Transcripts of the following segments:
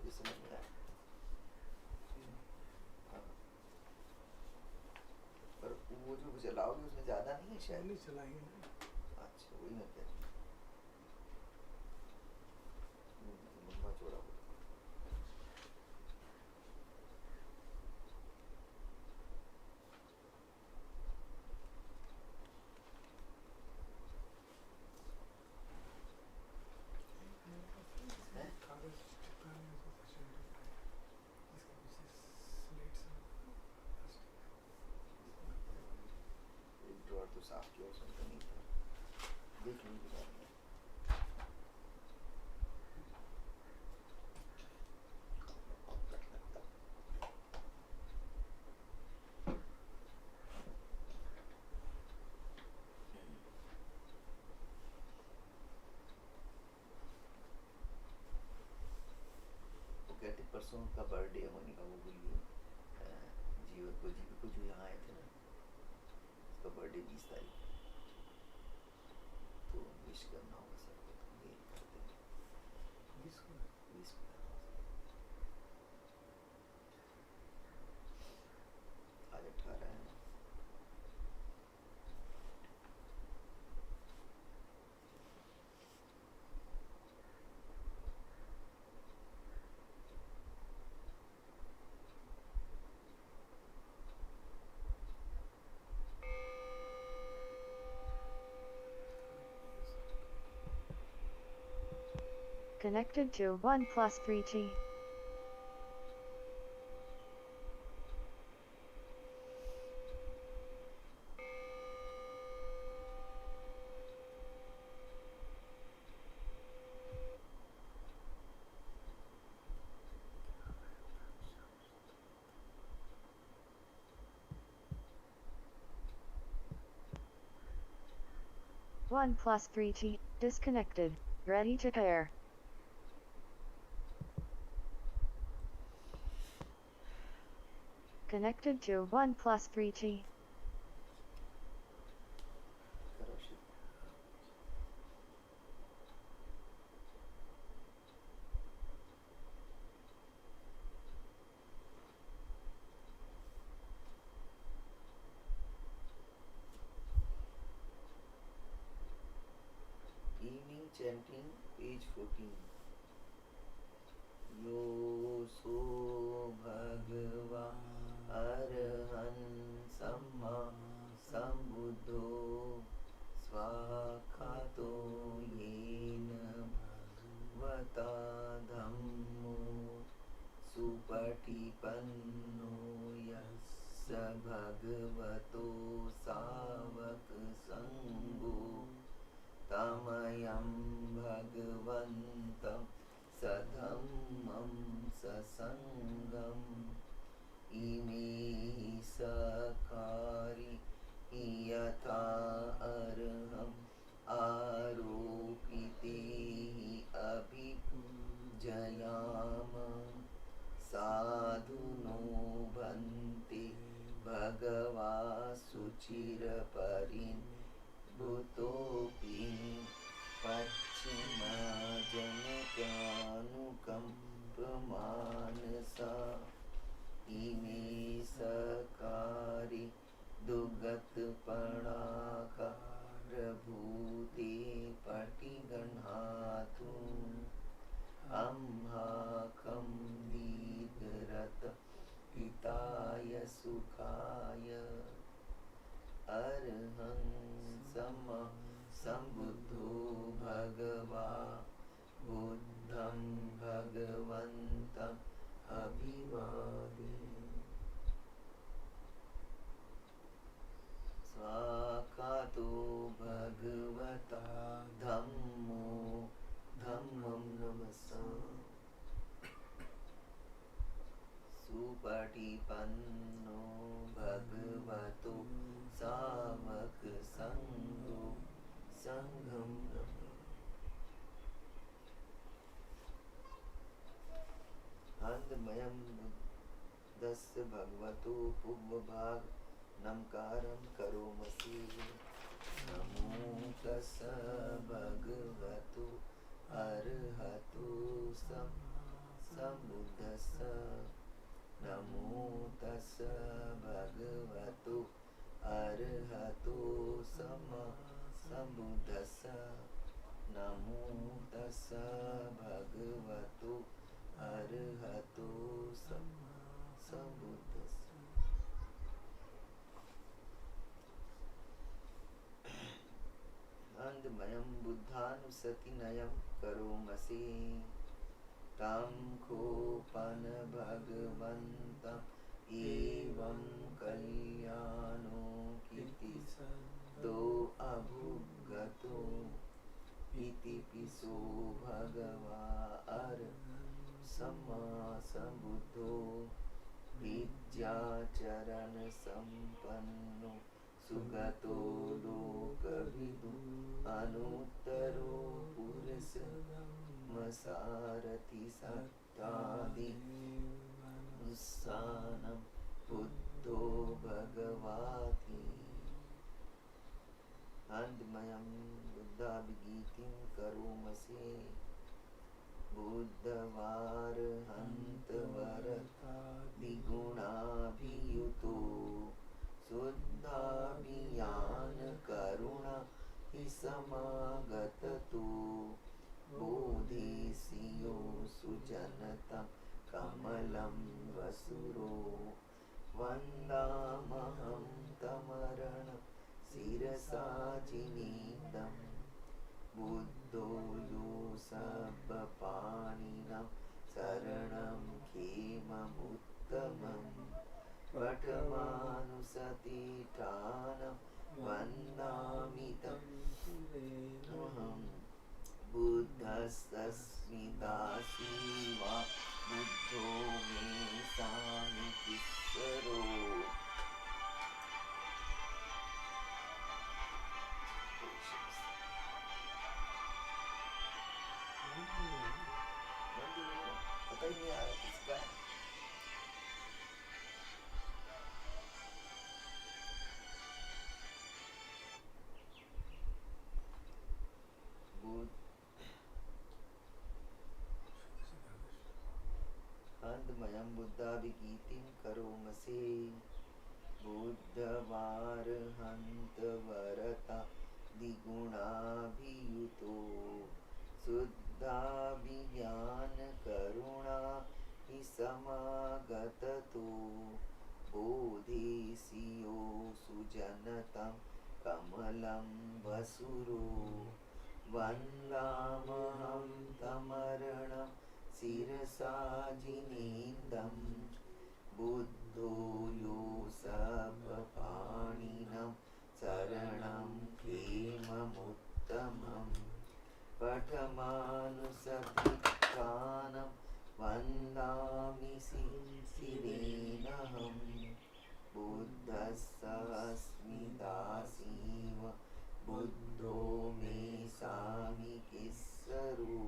मुझे समझ में आया। हाँ। पर वो जो चलाओगे उसमें ज्यादा नहीं है शायद। नहीं चलाएंगे ना। अच्छा वही मैं कह रहा हूँ, लंबा चौड़ा होता है। हैं? कागज चिपकाने का फैसिलिटी है जिसके पीछे स्लेट्स हैं। एक ड्रॉर तो साफ किया उसमें तो नहीं था, देख लेंगे बाद में। वो कहते परसों का बर्थडे है मोनिका, वो बोलिए जीवन को जो यहाँ आए थे ना, उसका बर्थडे 20 तारीख, तो विश करना होगा सबको, तो मेल कर देंगे 20 को। आज 18 है ना। Connected to OnePlus 3G. OnePlus 3G disconnected. Ready to pair. Connected to OnePlus 3G. करो शिव। Evening chanting, page 14. यो सो भगवा अरहं सम्मा सम्बुद्धो स्वाखातो येन भगवता धम्मो सुपटिपन्नो यस्य भगवतो सावक संगो तमयं भगवन्तं सधम्मं ससंगम् इमे सखारि यथा अर्हम् आरोपिते अभिपूजयाम साधुनो भन्ते भगवा शुचिरपरिभूतोऽपि पश्चिमजनकानुकम्पमानसा इमे सकारि दुर्गतपणाकारभूते पटिगणातु अम्हाकं दीर्घरत हिताय सुखाय अरहं सम्मा सम्बुद्धो भगवा बुद्धं भगवन्तम् अभिवादे स्वाखातो भगवता धम्मो धम्मं नमस्सामि सुपटिपन्नो भगवतो सावक संगो संघं नमामि। आनंदमयं बुद्धस्य भगवतो पूर्वभाग नमकारं करोमसि नमो तस्स भगवतो अरहतो सम्मा sambuddhassa namo tassa bhagavato arahato sama sambuddhassa namo tassa bhagavato arahato sama sambuddhassa. Andmayam buddhanusatinayam karomasi tam khopan bhagavantam evam kalyano kiti do abhugato iti piso bhagava ar sama sambuddho vidyacharan sampanno sugato lokavidu anuttaro purasa masarati sattadi ussanam buddho bhagavati. Andmayam buddhabhigitim karomase buddhavar hantvarata digunabhiyuto suddhabhiyan karuna hisamagatato bodhisiyo sujanatam kamalam vasuro vandamaham tamarana sirasa jinidam buddho yo sabbapaninam saranam khemamuttamam Vatamanusatitanam vandamitam aham buddhastasmidasiva buddho me sami kissaro. पता ही नहीं आ रहा किसका है. Andmayam buddhabhigitim karomase buddhavar hantvarata digunabhiyuto suddhabhiyan karuna hisamagatato bodhisiyo sujanatam kamalam vasuro vandamaham tamaranam sirasa jinindam buddho yo sabbapaninam saranam khemamuttamam pathamanusatikanam vandami sirenaham buddhasasmidasiva buddho me sami kissaro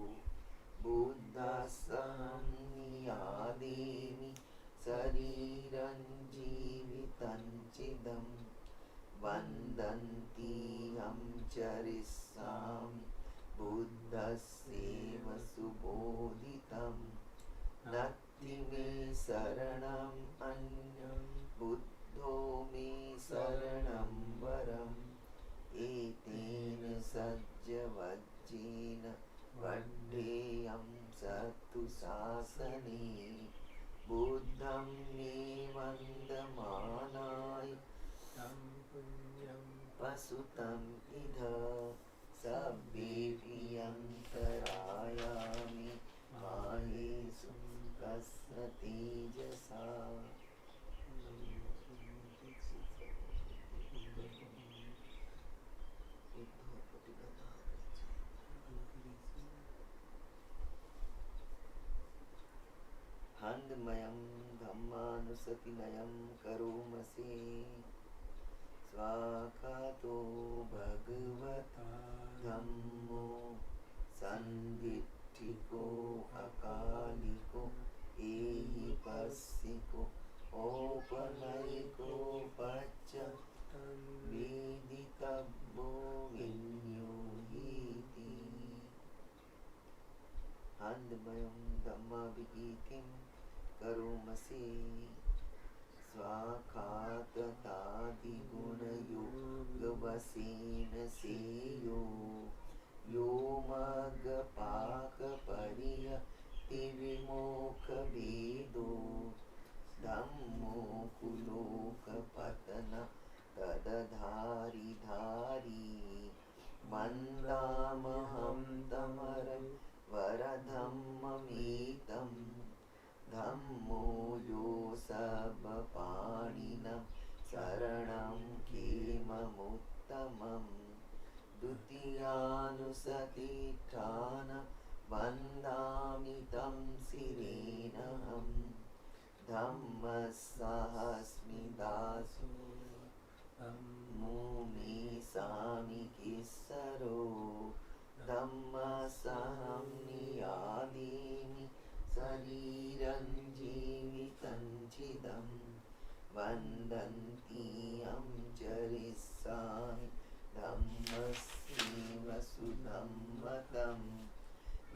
buddhasam niyademi sariran jivitan chidam vandanti ham charisami buddhaseva subodhitam natti me saranam anyam buddho me saranam varam etena sajjavajjena Vaddeyam sattu sasane buddham me vandamanai tam punyam pasutam idha sabbe piyantarayami mahesu kasati jasa. Handmayam dhammanusatinayam karomase svakato bhagavata dhammo sanditthiko akaliko ehi passiko opanayiko pacca viditabbo vinyuhiti. आनंदमयं धम्माभिगीतिं करोमसे स्वाखाततादिगुणयोगवसेन सेयो यो मग्गपाकपर्यतिविमोक्षभेदो धम्मो कुलोकपतन तदधारि धारी वन्दामहं तमरं वरधम्ममेतं धम्मो यो सर्वपाणिनं शरणं किममुत्तमम् द्वितीयानुसतिष्ठानं वन्दामि तं शिरेणहम् धम्मस्सास्मि दासो मुमे सामि किस्सरो धम्मसहं नियादिमि शरीरं जीवितं चिदं वन्दन्ति यं चरिष्यामि धम्मस्यैव सुधम्मतं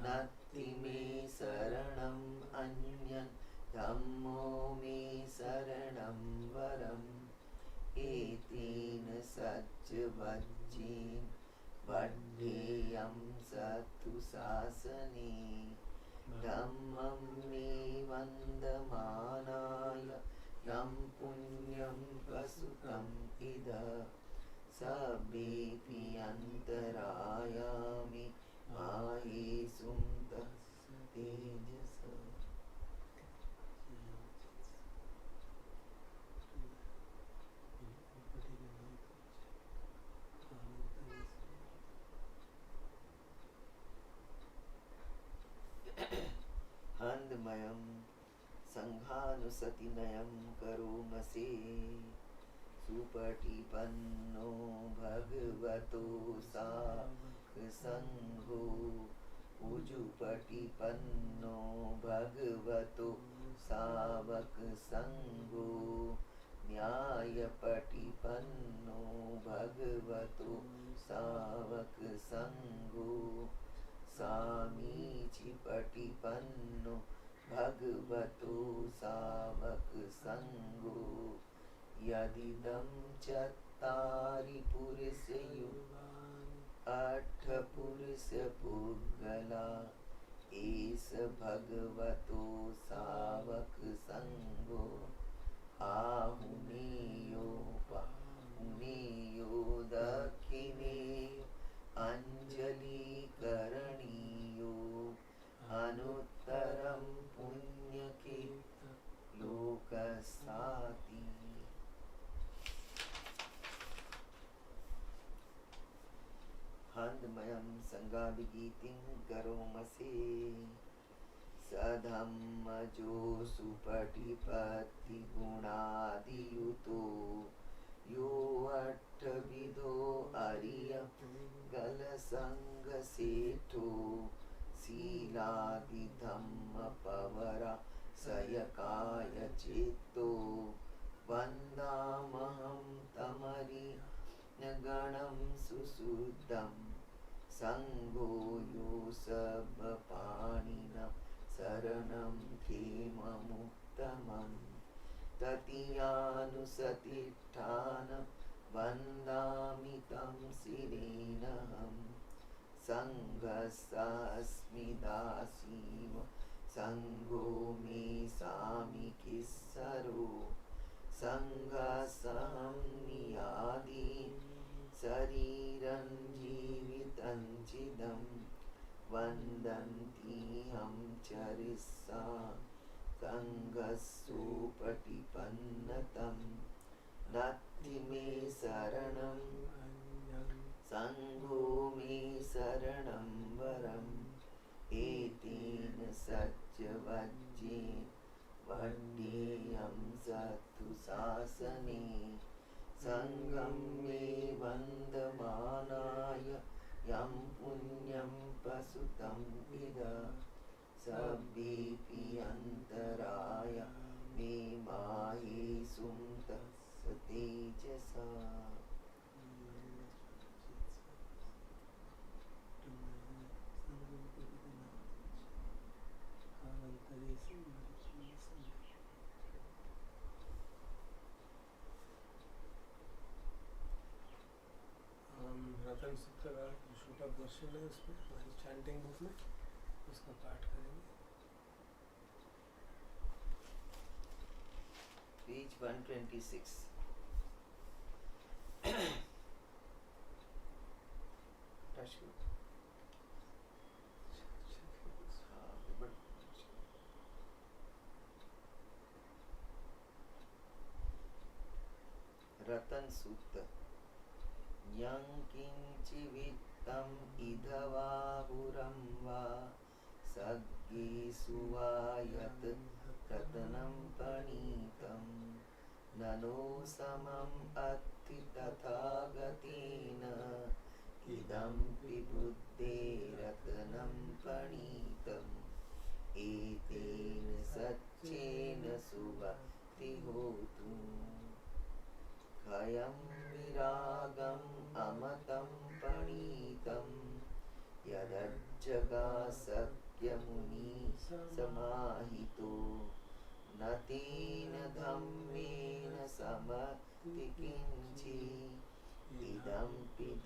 नत्ति मे शरणम् अन्यं धम्मो मे शरणं वरम् एतेन सच्चवच्चेन वड्ढेयं सत्तु शासने धम्मं मे वन्दमानाय यं पुण्यं प्रसुतम् इद सभेऽपि अन्तरायामि मायेषु तेजस आनंदमयं संघानुसतिनयं करोमसे सुपटिपन्नो भगवतो साङ्गो उजुपटिपन्नो भगवतो सावकसङ्गो न्यायपटिपन्नो भगवतो सावकसङ्गो सामीचिपटिपन्नो भगवतो सावकसङ्गो यदिदं चत्तारि पुरुषयुगानि अष्टपुरुषपुद्गला एष भगवतो सावकसङ्गो आहुनेयो दक्षिणेयो अञ्जलिकरणीयो अनुत्तरं पुण्यकीर्त लोकसाति आनंदमयं संगाभिगीतिं करोमसे सधम्मजो सुपटिपत्तिगुणादियुतो यो अष्टविधो अरियगलसङ्गसेठो शीलादिधम्मपवरा सयकाय चित्तो वन्दामहं तमरिगणं सुशुद्धं सङ्गो यो सर्वपाणिनं शरणं किममुत्तमम् ततीयानुसतिष्ठानं वन्दामि तं शिरेणहम् सङ्घस्सास्मि दासीव सङ्गो मे सामि किस्सरो सङ्घसहं नियादि शरीरं जीवितं चिदं वन्दन्ति यं चरिष्या सङ्घस्सुपटिपन्नतं नत्ति मे शरणम् सङ्घो मे शरणं वरम् एतेन सच्चवच्चेन वड्ढेयं सत्तु शासने सङ्घं मे वन्दमानाय यं पुण्यं प्रसुतम् इद सभ्येऽपि अन्तरायामि मायेषु तस्य तेजसा सूत्र का छोटा पोर्शन है, उसमें हमारी चैंटिंग बुक में उसका पाठ करेंगे। पेज 126। टच करो। हाँ, but रतन सूक्त। यं किंचि वित्तम् इधवाहुरं वा सग्गीषु वा यत् रत्नं पणीतं ननो समम् अत्थि तथागतेन इदं विबुद्धे रत्नं पणीतम् एतेन सच्चेन सुवक्ति होतु खयं विरागम् अमतं पणीतं यदज्जगासक्यमुनि समाहितो न तेन धम्मेन समति किञ्चि इदं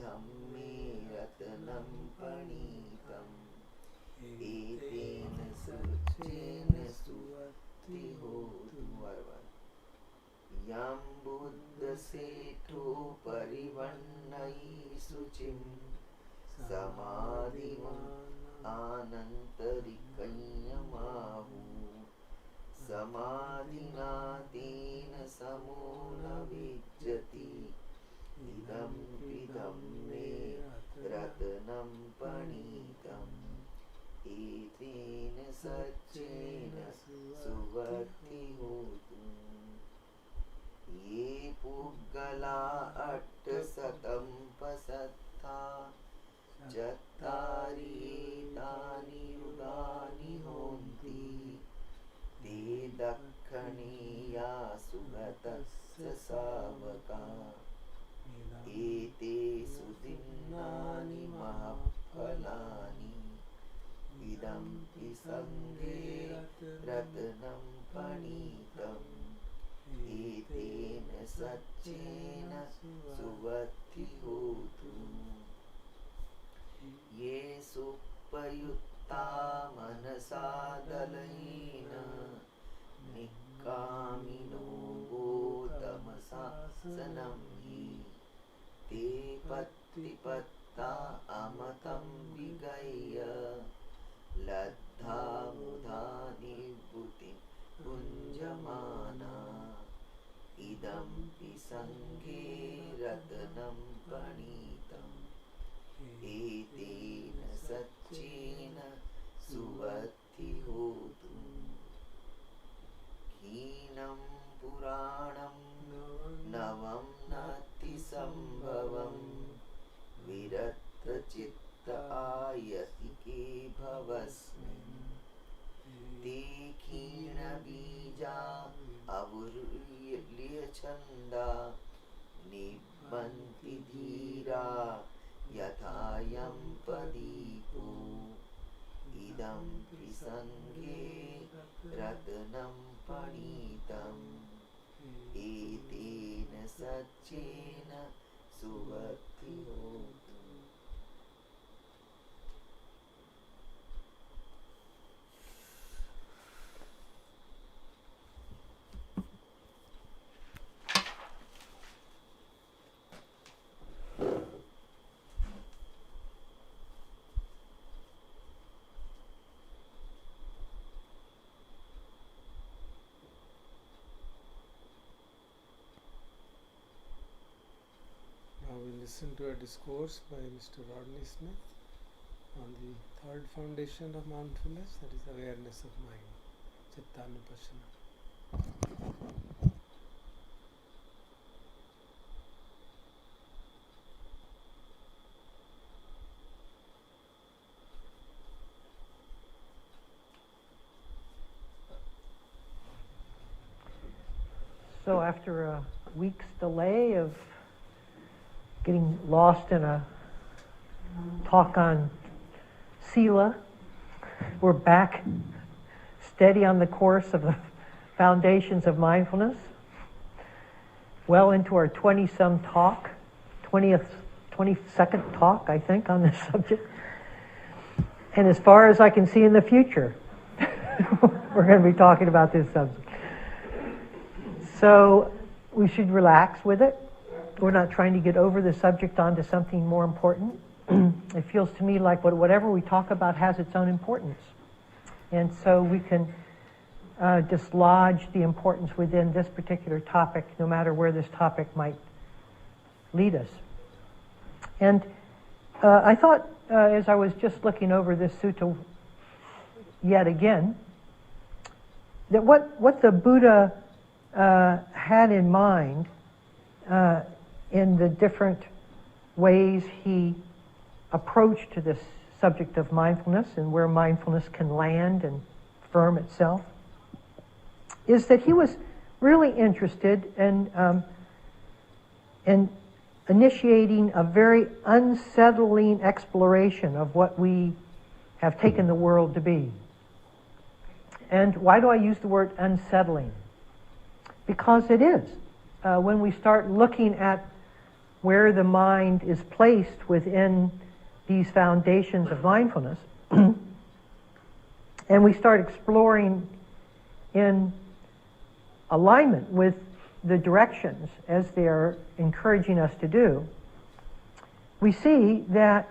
धम्मे रत्नं पणीतम् एतेन सच्चेन सुवक्ति होतु। यं बुद्धसेठो परिवन्नयि शुचिं समाधिमान् आनन्तरिकय्यमाहु समाधिना तेन समो न विज्जति इदं मे रत्नं पणीतम् एतेन सच्चेन सुवक्ति होतु। ये पुग्गला 800 पसत्था चत्तारि एतानि युगानि होन्ति ते दक्षिणीया सुगतस्य सावका एते सुदिन्नानि महफलानि इदं संघे रत्नं पणीतम् एतेन सच्चेन सुवक्ति होतु। ये सुपयुक्ता मनसा दलेन निक्कामिनो गोतमशासनं हि ते पत्तिपत्ता अमतं विगह्य लब्धा मुधा निवृत्तिं भुञ्जमाना इदं संघे रत्नं पणीतम् एतेन सच्चेन सुवक्ति होतु। हीनं पुराणं नवं नातिसम्भवं विरक्तचित्त आयतिके भवस्मिन् ते क्षीणबीजा अवुर्यछन्दा निबन्ति धीरा यथायं पदीपो इदं संघे रत्नं पणीतम् एतेन सच्चेन सुवक्ति होतु। We listen to a discourse by Mr. Rodney Smith on the third foundation of mindfulness, that is awareness of mind, Chittanupassana. So after a week's delay of getting lost in a talk on Sila, we're back steady on the course of the foundations of mindfulness, well into our 20-some talk, 20th 22nd talk, I think, on this subject. And as far as I can see in the future, we're going to be talking about this subject. So we should relax with it. We're not trying to get over the subject onto something more important. It feels to me like whatever we talk about has its own importance. And so we can dislodge the importance within this particular topic, no matter where this topic might lead us. And I thought, as I was just looking over this sutta yet again, that what the Buddha had in mind in the different ways he approached to this subject of mindfulness and where mindfulness can land and firm itself, is that he was really interested in initiating a very unsettling exploration of what we have taken the world to be. And why do I use the word unsettling? Because it is. When we start looking at where the mind is placed within these foundations of mindfulness, and we start exploring in alignment with the directions as they are encouraging us to do, we see that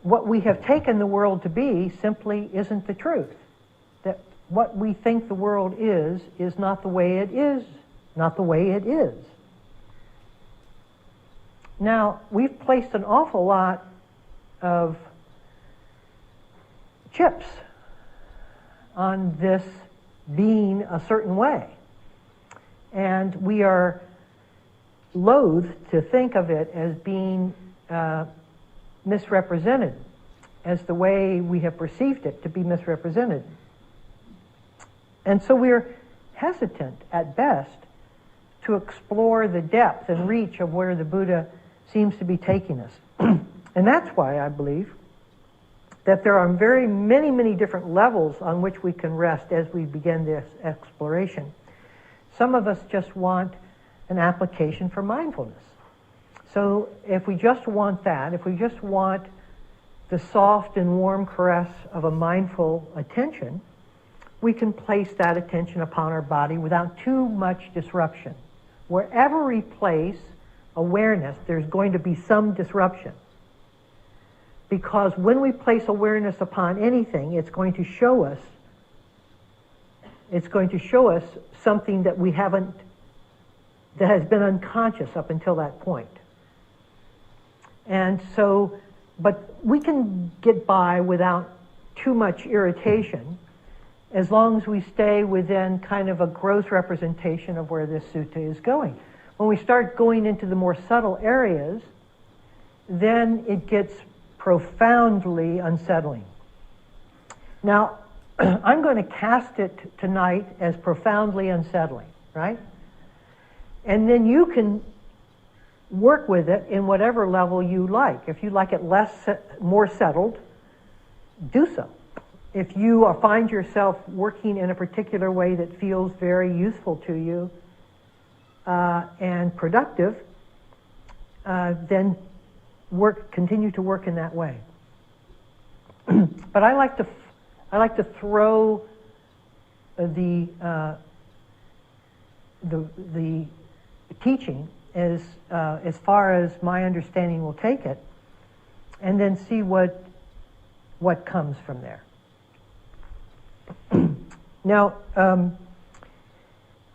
what we have taken the world to be simply isn't the truth. That what we think the world is not the way it is, not the way it is. Now, we've placed an awful lot of chips on this being a certain way. And we are loath to think of it as being misrepresented, as the way we have perceived it to be misrepresented. And so we're hesitant, at best, to explore the depth and reach of where the Buddha seems to be taking us. And that's why I believe that there are very many, many different levels on which we can rest as we begin this exploration. Some of us just want an application for mindfulness. So if we just want that, if we just want the soft and warm caress of a mindful attention, we can place that attention upon our body without too much disruption. Wherever we place awareness, there's going to be some disruption. Because when we place awareness upon anything, it's going to show us something that we haven't, that has been unconscious up until that point. And so, but we can get by without too much irritation as long as we stay within kind of a gross representation of where this sutta is going. When we start going into the more subtle areas, then it gets profoundly unsettling. Now, I'm going to cast it tonight as profoundly unsettling, right? And then you can work with it in whatever level you like. If you like it more settled, do so. If you find yourself working in a particular way that feels very useful to you and productive, then continue to work in that way. But I like to throw the teaching as far as my understanding will take it, and then see what comes from there. Now,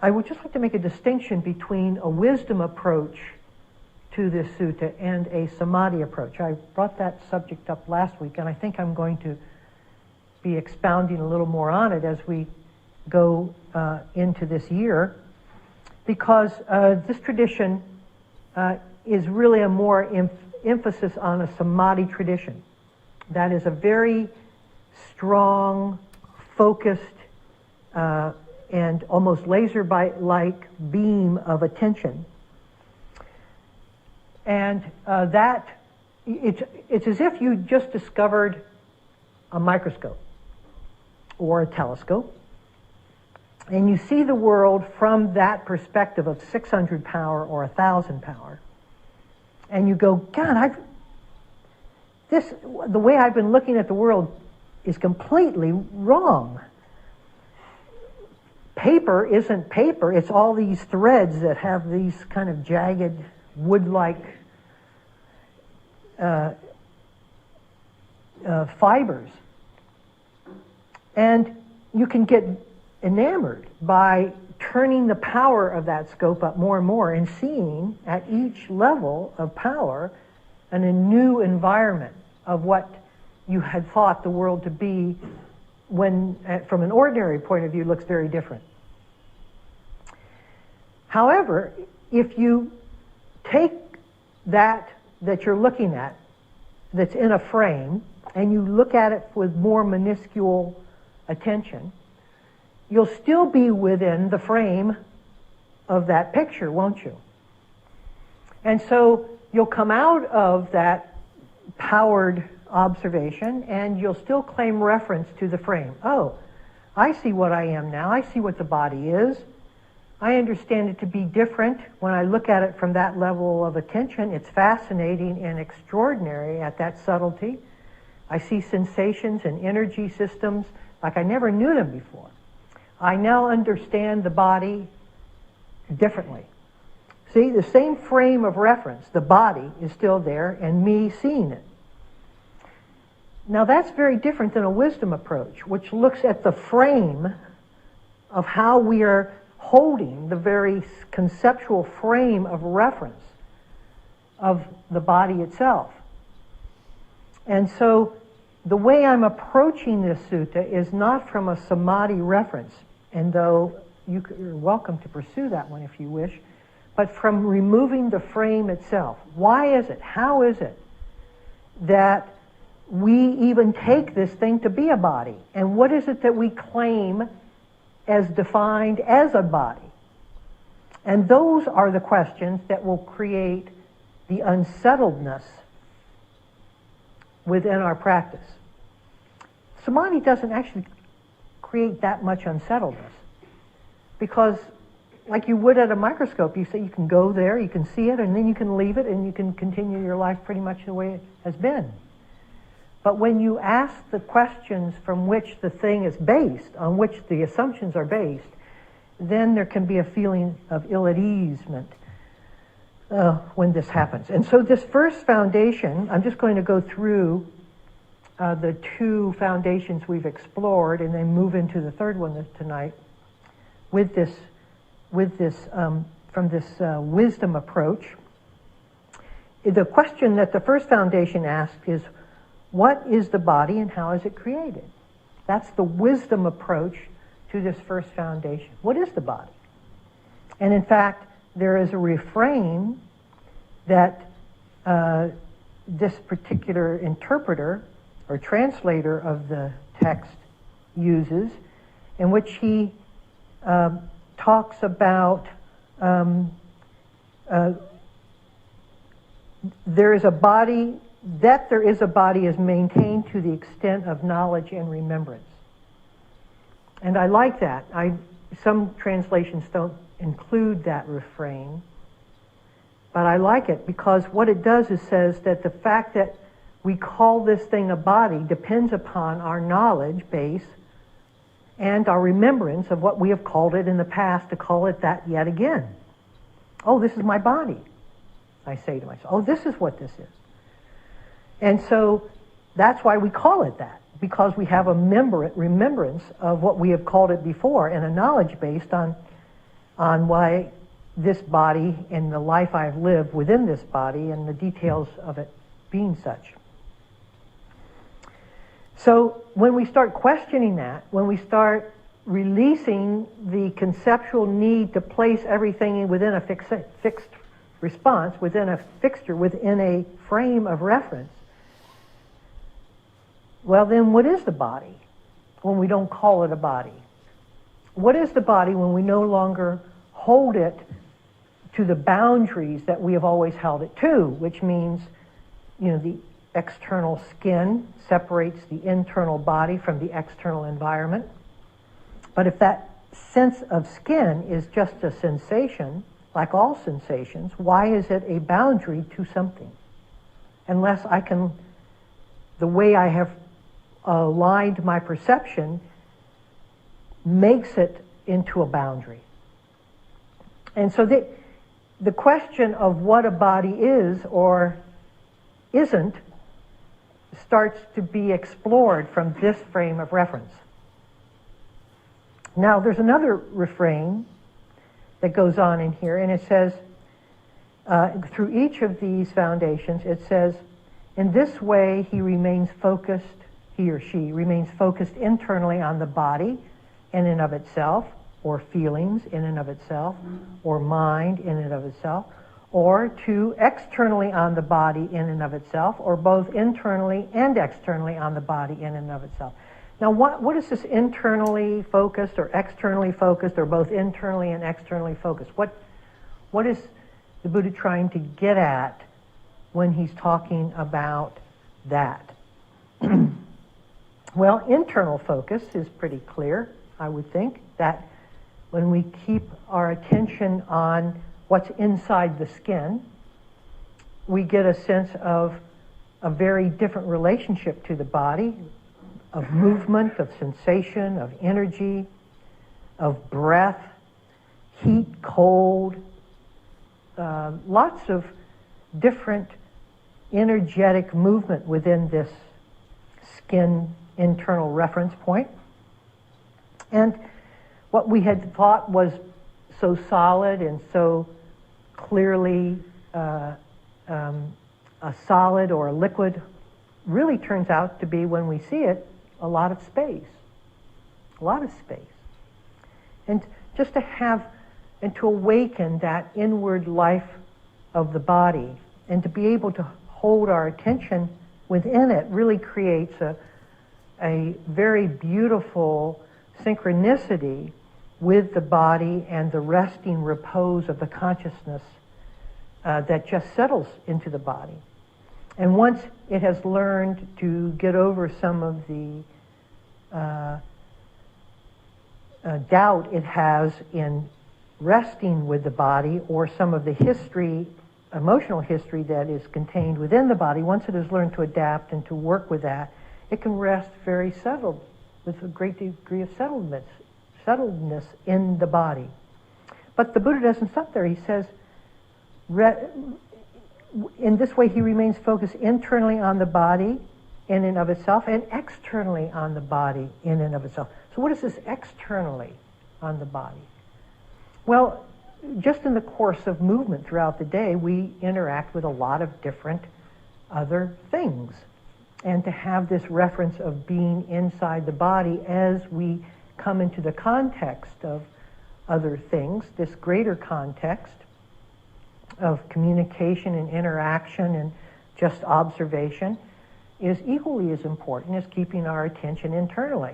I would just like to make a distinction between a wisdom approach to this sutta and a samadhi approach. I brought that subject up last week, and I think I'm going to be expounding a little more on it as we go into this year, because this tradition is really a more emphasis on a samadhi tradition. That is a very strong, focused, and almost laser-like beam of attention. And it's as if you just discovered a microscope or a telescope, and you see the world from that perspective of 600 power or 1,000 power, and you go, God, the way I've been looking at the world is completely wrong. Paper isn't paper. It's all these threads that have these kind of jagged, wood-like fibers. And you can get enamored by turning the power of that scope up more and more and seeing at each level of power a new environment of what you had thought the world to be when, from an ordinary point of view, looks very different. However, if you take that you're looking at, that's in a frame, and you look at it with more minuscule attention, you'll still be within the frame of that picture, won't you? And so you'll come out of that powered observation and you'll still claim reference to the frame. Oh, I see what I am now. I see what the body is. I understand it to be different when I look at it from that level of attention. It's fascinating and extraordinary at that subtlety. I see sensations and energy systems like I never knew them before. I now understand the body differently. See, the same frame of reference, the body, is still there, and me seeing it. Now that's very different than a wisdom approach, which looks at the frame of how we are holding the very conceptual frame of reference of the body itself. And so the way I'm approaching this sutta is not from a samadhi reference, and though you're welcome to pursue that one if you wish, but from removing the frame itself. Why is it, how is it that we even take this thing to be a body? And what is it that we claim as defined as a body? And those are the questions that will create the unsettledness within our practice. Samadhi doesn't actually create that much unsettledness, because like you would at a microscope, you say you can go there, you can see it, and then you can leave it, and you can continue your life pretty much the way it has been. But when you ask the questions from which the thing is based, on which the assumptions are based, then there can be a feeling of ill-at-easement when this happens. And so this first foundation, I'm just going to go through the two foundations we've explored and then move into the third one tonight with this from this wisdom approach. The question that the first foundation asks is, what is the body and how is it created? That's the wisdom approach to this first foundation. What is the body? And in fact, there is a refrain that this particular interpreter or translator of the text uses, in which he talks about there is a body, that there is a body is maintained to the extent of knowledge and remembrance. And I like that. Some translations don't include that refrain, but I like it because what it does is says that the fact that we call this thing a body depends upon our knowledge base and our remembrance of what we have called it in the past to call it that yet again. Oh, this is my body, I say to myself. Oh, this is what this is. And so that's why we call it that, because we have a remembrance of what we have called it before and a knowledge based on why this body and the life I've lived within this body and the details of it being such. So when we start questioning that, when we start releasing the conceptual need to place everything within a fixed response, within a fixture, within a frame of reference, well then what is the body when we don't call it a body? What is the body when we no longer hold it to the boundaries that we have always held it to, which means, the external skin separates the internal body from the external environment. But if that sense of skin is just a sensation, like all sensations, why is it a boundary to something? Unless I can the way I have aligned my perception makes it into a boundary. And so the question of what a body is or isn't starts to be explored from this frame of reference. Now, there's another refrain that goes on in here, and it says, through each of these foundations, it says, in this way he remains focused, he or she remains focused internally on the body in and of itself, or feelings in and of itself, or mind in and of itself, or two, externally on the body in and of itself, or both internally and externally on the body in and of itself. Now, what is this internally focused or externally focused, or both internally and externally focused? What is the Buddha trying to get at when he's talking about that? Well, internal focus is pretty clear, I would think, that when we keep our attention on what's inside the skin, we get a sense of a very different relationship to the body, of movement, of sensation, of energy, of breath, heat, cold, lots of different energetic movement within this skin internal reference point. And what we had thought was so solid and so clearly a solid or a liquid really turns out to be, when we see it, a lot of space. A lot of space. And just to have and to awaken that inward life of the body and to be able to hold our attention within it really creates a very beautiful synchronicity with the body and the resting repose of the consciousness that just settles into the body. And once it has learned to get over some of the doubt it has in resting with the body, or some of the history, emotional history that is contained within the body, once it has learned to adapt and to work with that, it can rest very settled, with a great degree of settledness in the body. But the Buddha doesn't stop there. He says, in this way he remains focused internally on the body in and of itself, and externally on the body in and of itself. So what is this externally on the body? Well, just in the course of movement throughout the day, we interact with a lot of different other things. And to have this reference of being inside the body as we come into the context of other things, this greater context of communication and interaction and just observation, is equally as important as keeping our attention internally.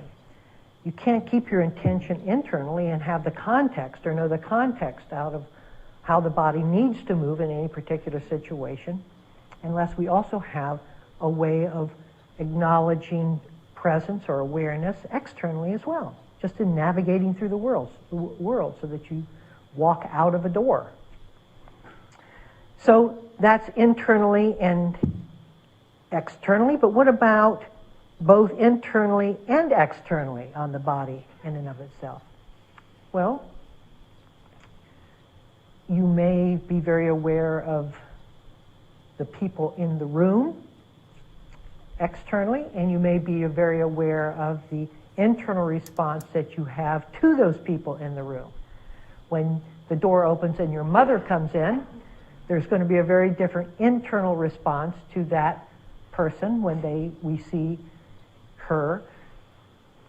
You can't keep your attention internally and have the context or know the context out of how the body needs to move in any particular situation unless we also have a way of acknowledging presence or awareness externally as well, just in navigating through the world so that you walk out of a door. So that's internally and externally, but what about both internally and externally on the body in and of itself? Well, you may be very aware of the people in the room externally, and you may be very aware of the internal response that you have to those people in the room. When the door opens and your mother comes in, there's going to be a very different internal response to that person when we see her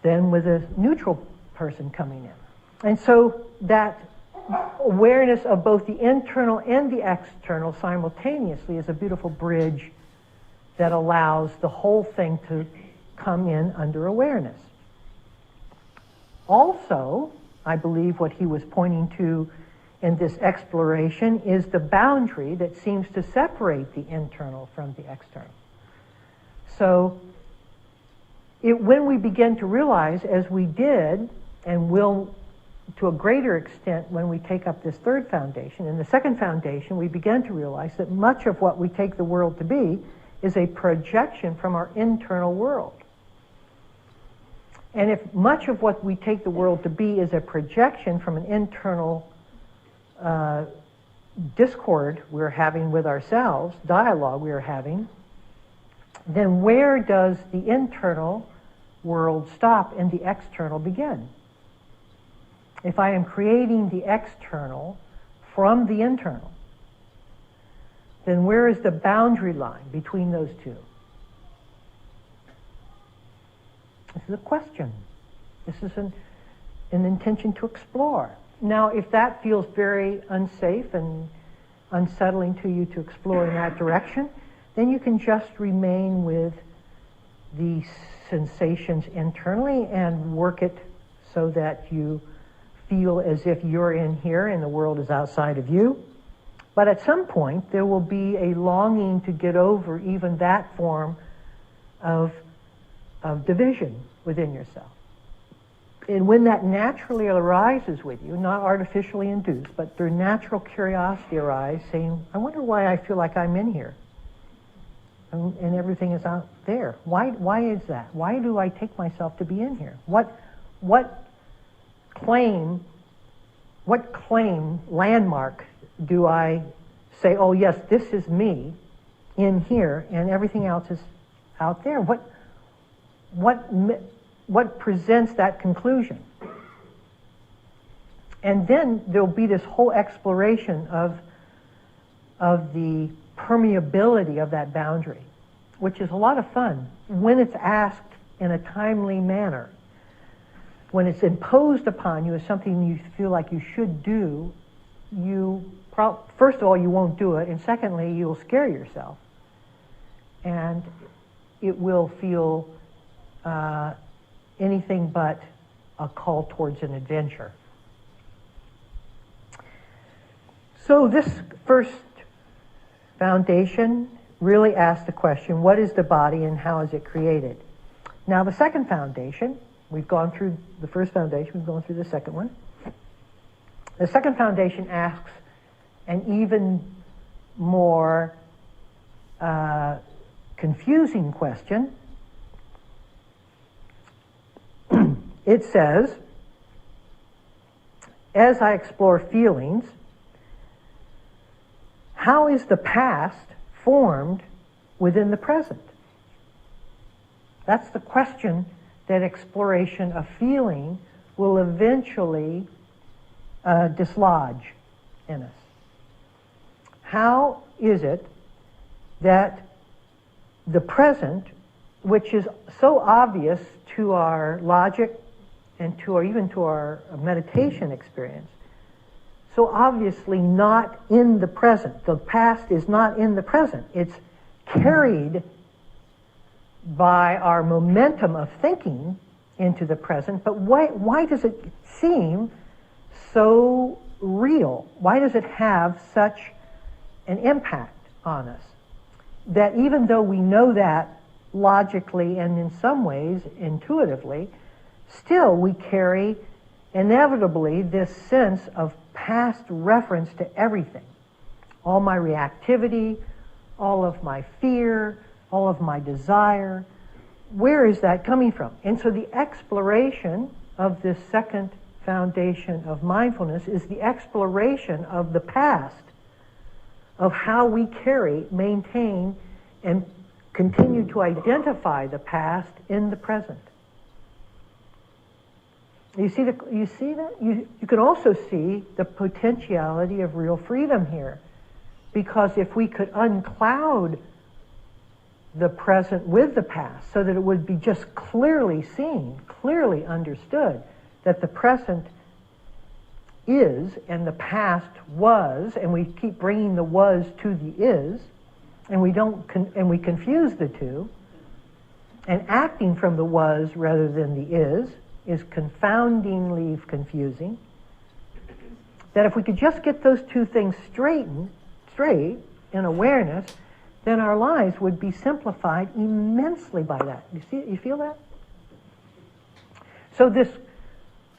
than with a neutral person coming in. And so that awareness of both the internal and the external simultaneously is a beautiful bridge that allows the whole thing to come in under awareness. Also, I believe what he was pointing to in this exploration is the boundary that seems to separate the internal from the external. So when we begin to realize, as we did, and will to a greater extent when we take up this third foundation, in the second foundation we begin to realize that much of what we take the world to be is a projection from our internal world. And if much of what we take the world to be is a projection from an internal discord we're having with ourselves, dialogue we're having, then where does the internal world stop and the external begin? If I am creating the external from the internal, then where is the boundary line between those two? This is a question. This is an intention to explore. Now, if that feels very unsafe and unsettling to you to explore in that direction, then you can just remain with the sensations internally and work it so that you feel as if you're in here and the world is outside of you. But at some point, there will be a longing to get over even that form of division within yourself. And when that naturally arises with you, not artificially induced, but through natural curiosity arise, saying, I wonder why I feel like I'm in here and everything is out there. Why is that? Why do I take myself to be in here? What claim, landmark do I say, oh yes, this is me in here and everything else is out there? What presents that conclusion? And then there'll be this whole exploration of the permeability of that boundary, which is a lot of fun when it's asked in a timely manner. When it's imposed upon you as something you feel like you should do, first of all, you won't do it, and secondly, you'll scare yourself. And it will feel anything but a call towards an adventure. So this first foundation really asks the question, what is the body and how is it created? Now the second foundation, we've gone through the first foundation, we've gone through the second one. The second foundation asks an even more confusing question. It says, as I explore feelings, how is the past formed within the present? That's the question that exploration of feeling will eventually dislodge in us. How is it that the present, which is so obvious to our logic and even to our meditation experience, so obviously not in the present. The past is not in the present. It's carried by our momentum of thinking into the present, but why does it seem so real? Why does it have such an impact on us? That even though we know that logically and in some ways intuitively, still we carry inevitably this sense of past reference to everything. All my reactivity, all of my fear, all of my desire. Where is that coming from? And so the exploration of this second foundation of mindfulness is the exploration of the past, of how we carry, maintain, and continue to identify the past in the present. You see that? You can also see the potentiality of real freedom here. Because if we could uncloud the present with the past so that it would be just clearly seen, clearly understood, that the present is and the past was, and we keep bringing the was to the is, and we confuse the two, and acting from the was rather than the is confoundingly confusing. That if we could just get those two things straight in awareness, then our lives would be simplified immensely by that. You feel that? So this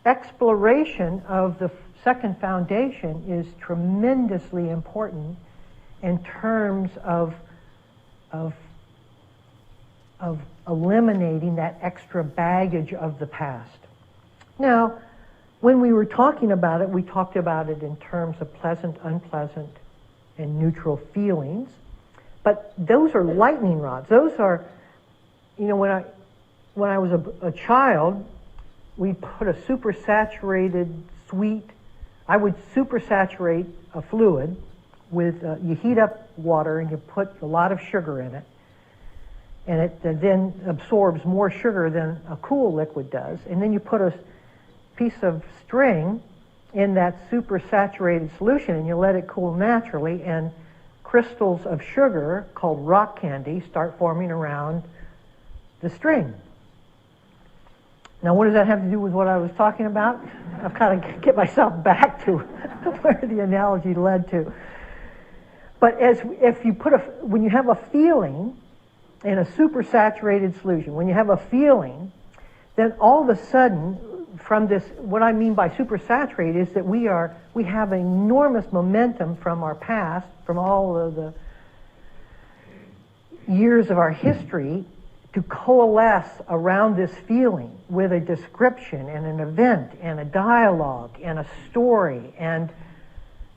exploration of the second foundation is tremendously important in terms of of eliminating that extra baggage of the past. Now, when we were talking about it, we talked about it in terms of pleasant, unpleasant, and neutral feelings. But those are lightning rods. Those are, when I was a child, we put a supersaturated sweet, I would supersaturate a fluid with, you heat up water and you put a lot of sugar in it, and it then absorbs more sugar than a cool liquid does, and then you put a piece of string in that supersaturated solution and you let it cool naturally, and crystals of sugar called rock candy start forming around the string. Now, what does that have to do with what I was talking about? I've kind of get myself back to where the analogy led to. But when you have a feeling in a supersaturated solution, when you have a feeling, then all of a sudden, from this, what I mean by supersaturated is that we have enormous momentum from our past, from all of the years of our history, to coalesce around this feeling with a description and an event and a dialogue and a story and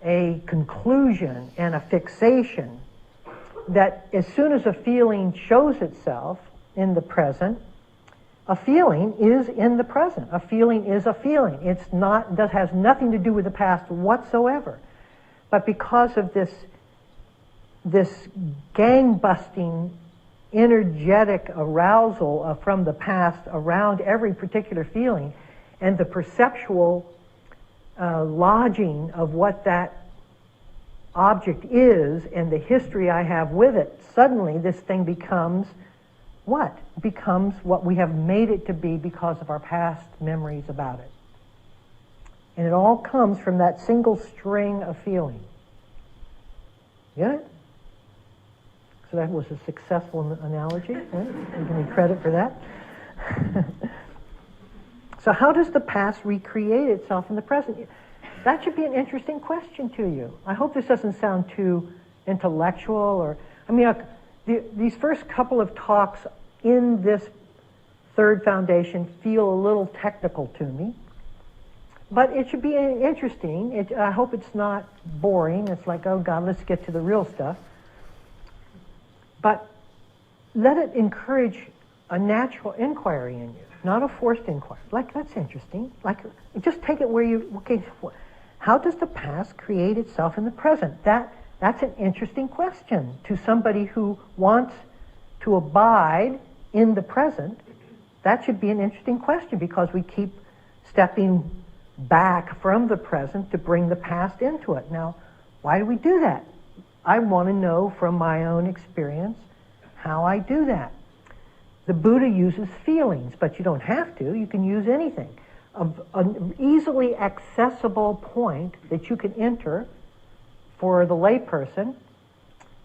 a conclusion and a fixation, that as soon as a feeling shows itself in the present, a feeling is in the present. A feeling is a feeling. Has nothing to do with the past whatsoever. But because of this gang-busting, energetic arousal from the past around every particular feeling, and the perceptual lodging of what that object is and the history I have with it, suddenly this thing becomes what? Becomes what we have made it to be because of our past memories about it. And it all comes from that single string of feeling. Get it? So that was a successful analogy. Right? Give me credit for that. So how does the past recreate itself in the present? That should be an interesting question to you. I hope this doesn't sound too intellectual these first couple of talks in this third foundation feel a little technical to me, but it should be interesting. I hope it's not boring. It's like, oh God, let's get to the real stuff. But let it encourage a natural inquiry in you, not a forced inquiry. Like, that's interesting. Like, just take it where how does the past create itself in the present? That's an interesting question to somebody who wants to abide in the present. That should be an interesting question, because we keep stepping back from the present to bring the past into it. Now, why do we do that? I want to know from my own experience how I do that. The Buddha uses feelings, but you don't have to. You can use anything. An easily accessible point that you can enter for the layperson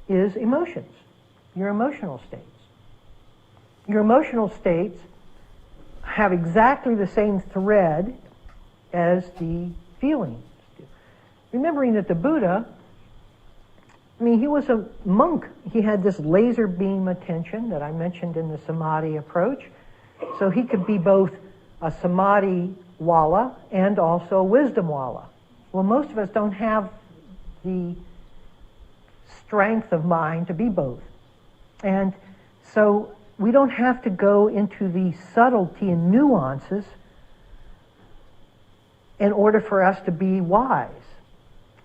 is emotions, your emotional states. Your emotional states have exactly the same thread as the feelings do. Remembering that the Buddha, he was a monk. He had this laser beam attention that I mentioned in the samadhi approach. So he could be both a samadhi wala and also a wisdom wala. Well, most of us don't have the strength of mind to be both. And so we don't have to go into the subtlety and nuances in order for us to be wise.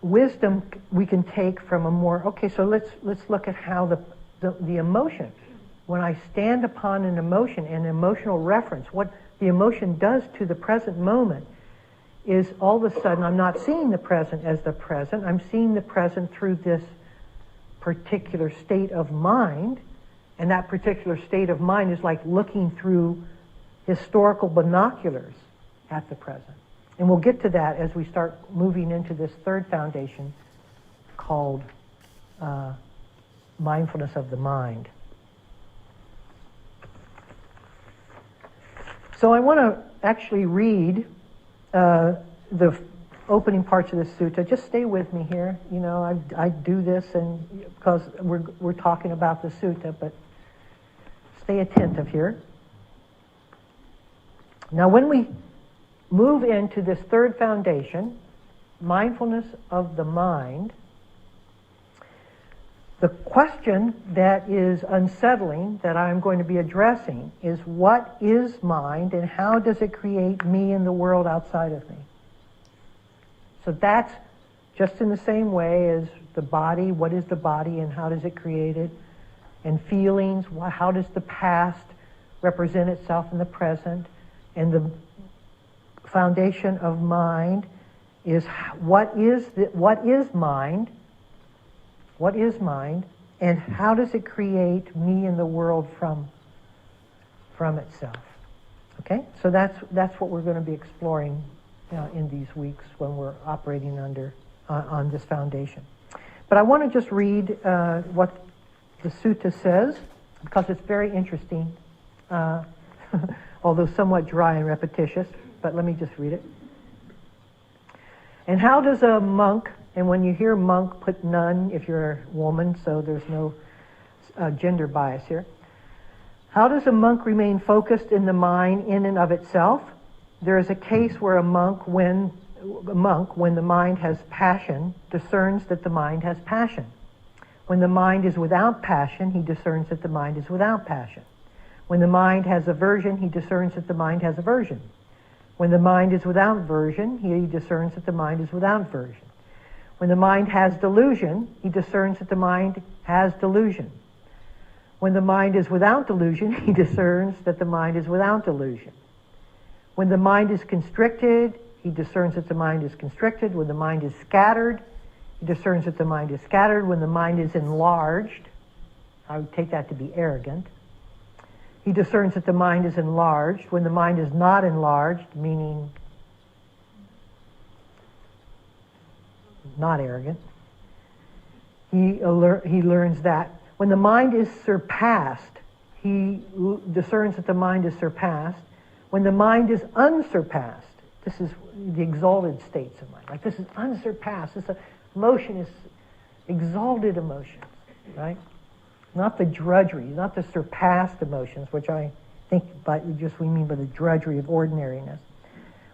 Wisdom we can take from a more, so let's look at how the emotion, when I stand upon an emotion, an emotional reference, what the emotion does to the present moment is all of a sudden I'm not seeing the present as the present, I'm seeing the present through this particular state of mind, and that particular state of mind is like looking through historical binoculars at the present. And we'll get to that as we start moving into this third foundation called mindfulness of the mind. So I want to actually read the opening parts of this sutta. Just stay with me here. I do this and because we're talking about the sutta, but stay attentive here. Now, when we move into this third foundation, mindfulness of the mind, the question that is unsettling that I'm going to be addressing is, what is mind and how does it create me in the world outside of me? So that's just in the same way as the body. What is the body and how does it create it? And feelings, how does the past represent itself in the present? And the foundation of mind is what is mind? What is mind? And how does it create me in the world from itself? Okay, so that's what we're going to be exploring in these weeks when we're operating on this foundation. But I want to just read what the sutta says, because it's very interesting, although somewhat dry and repetitious, but let me just read it. And how does a monk, and when you hear monk, put nun if you're a woman, so there's no gender bias here. How does a monk remain focused in the mind in and of itself? There is a case where a monk, when the mind has passion, discerns that the mind has passion. When the mind is without passion, he discerns that the mind is without passion. When the mind has aversion, he discerns that the mind has aversion. When the mind is without aversion, he discerns that the mind is without aversion. When the mind has delusion, he discerns that the mind has delusion. When the mind is without delusion, he discerns that the mind is without delusion. When the mind is constricted, he discerns that the mind is constricted. When the mind is scattered, he discerns that the mind is scattered. When the mind is enlarged, I would take that to be arrogant, he discerns that the mind is enlarged. When the mind is not enlarged, meaning not arrogant, he learns that. When the mind is surpassed, he discerns that the mind is surpassed. When the mind is unsurpassed, this is the exalted states of mind. Like, this is unsurpassed. This emotion is exalted emotions, right? Not the drudgery, not the surpassed emotions, which I think we mean by the drudgery of ordinariness.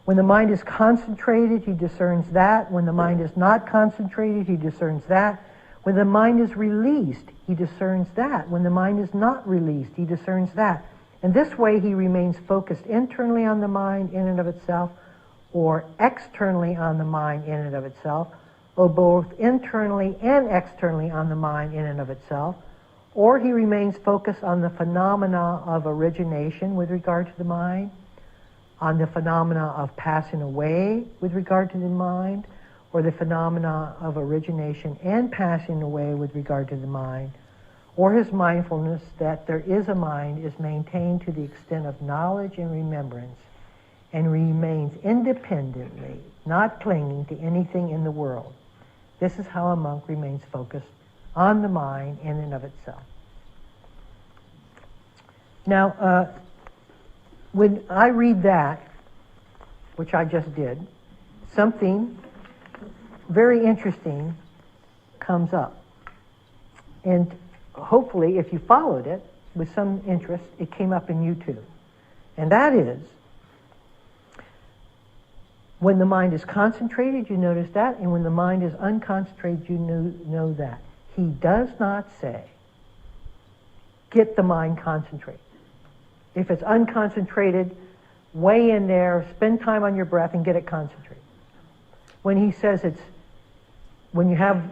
When the mind is concentrated, he discerns that. When the mind is not concentrated, he discerns that. When the mind is released, he discerns that. When the mind is not released, he discerns that. And this way he remains focused internally on the mind in and of itself, or externally on the mind in and of itself, or both internally and externally on the mind in and of itself, or he remains focused on the phenomena of origination with regard to the mind, on the phenomena of passing away with regard to the mind, or the phenomena of origination and passing away with regard to the mind, or his mindfulness that there is a mind is maintained to the extent of knowledge and remembrance and remains independently, not clinging to anything in the world. This is how a monk remains focused on the mind in and of itself. Now, when I read that, which I just did, something very interesting comes up. And hopefully, if you followed it with some interest, it came up in you too. And that is, when the mind is concentrated, you notice that, and when the mind is unconcentrated, you know that. He does not say, get the mind concentrated. If it's unconcentrated, weigh in there, spend time on your breath, and get it concentrated. When he says when you have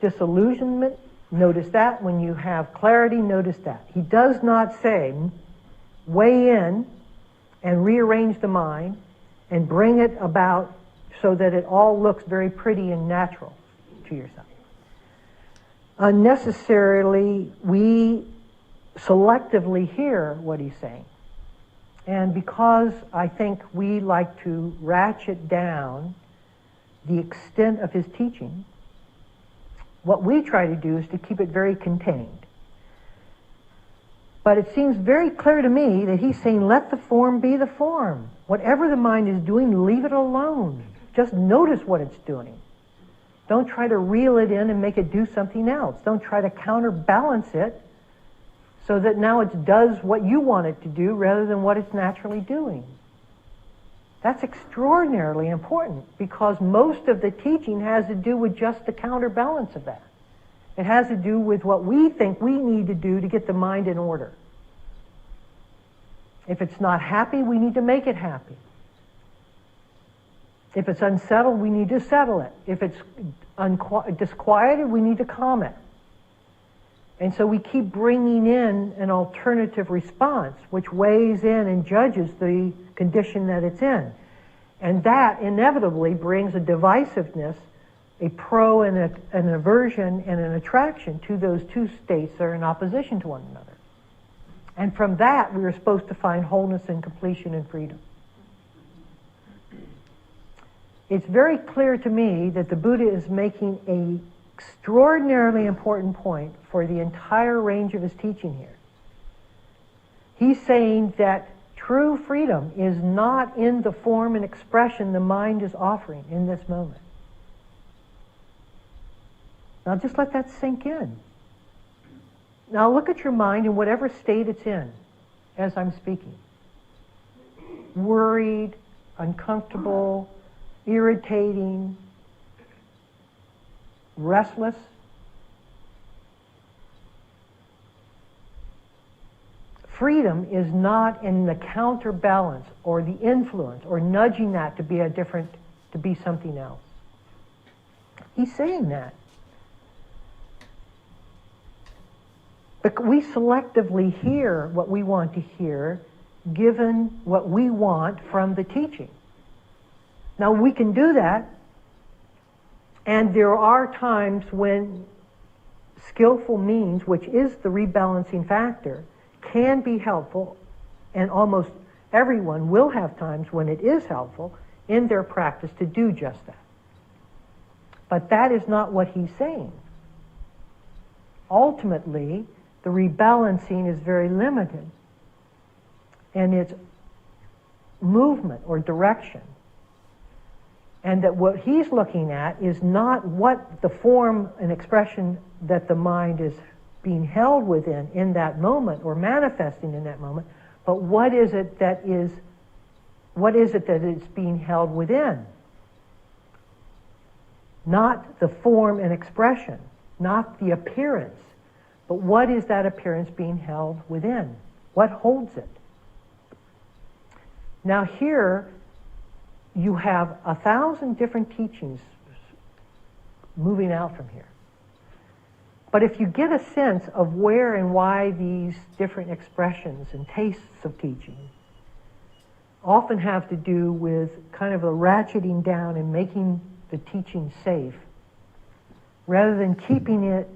disillusionment, notice that. When you have clarity, notice that. He does not say, weigh in and rearrange the mind and bring it about so that it all looks very pretty and natural to yourself. Unnecessarily, we selectively hear what he's saying. And because I think we like to ratchet down the extent of his teaching, what we try to do is to keep it very contained. But it seems very clear to me that he's saying, let the form be the form. Whatever the mind is doing, leave it alone. Just notice what it's doing. Don't try to reel it in and make it do something else. Don't try to counterbalance it so that now it does what you want it to do rather than what it's naturally doing. That's extraordinarily important, because most of the teaching has to do with just the counterbalance of that. It has to do with what we think we need to do to get the mind in order. If it's not happy, we need to make it happy. If it's unsettled, we need to settle it. If it's disquieted, we need to calm it. And so we keep bringing in an alternative response, which weighs in and judges the condition that it's in. And that inevitably brings a divisiveness, a pro and an aversion and an attraction to those two states that are in opposition to one another. And from that, we are supposed to find wholeness and completion and freedom. It's very clear to me that the Buddha is making an extraordinarily important point for the entire range of his teaching here. He's saying that true freedom is not in the form and expression the mind is offering in this moment. Now just let that sink in. Now look at your mind in whatever state it's in as I'm speaking. Worried, uncomfortable, irritating, restless. Freedom is not in the counterbalance or the influence or nudging that to be to be something else. He's saying that. But we selectively hear what we want to hear, given what we want from the teaching. Now we can do that, and there are times when skillful means, which is the rebalancing factor, can be helpful, and almost everyone will have times when it is helpful in their practice to do just that. But that is not what he's saying. Ultimately, the rebalancing is very limited, and its movement or direction. And that what he's looking at is not what the form and expression that the mind is being held within in that moment or manifesting in that moment, but what is it that is being held within? Not the form and expression, not the appearance, but what is that appearance being held within? What holds it? Now here, you have 1,000 different teachings moving out from here. But if you get a sense of where and why these different expressions and tastes of teaching often have to do with kind of a ratcheting down and making the teaching safe, rather than keeping it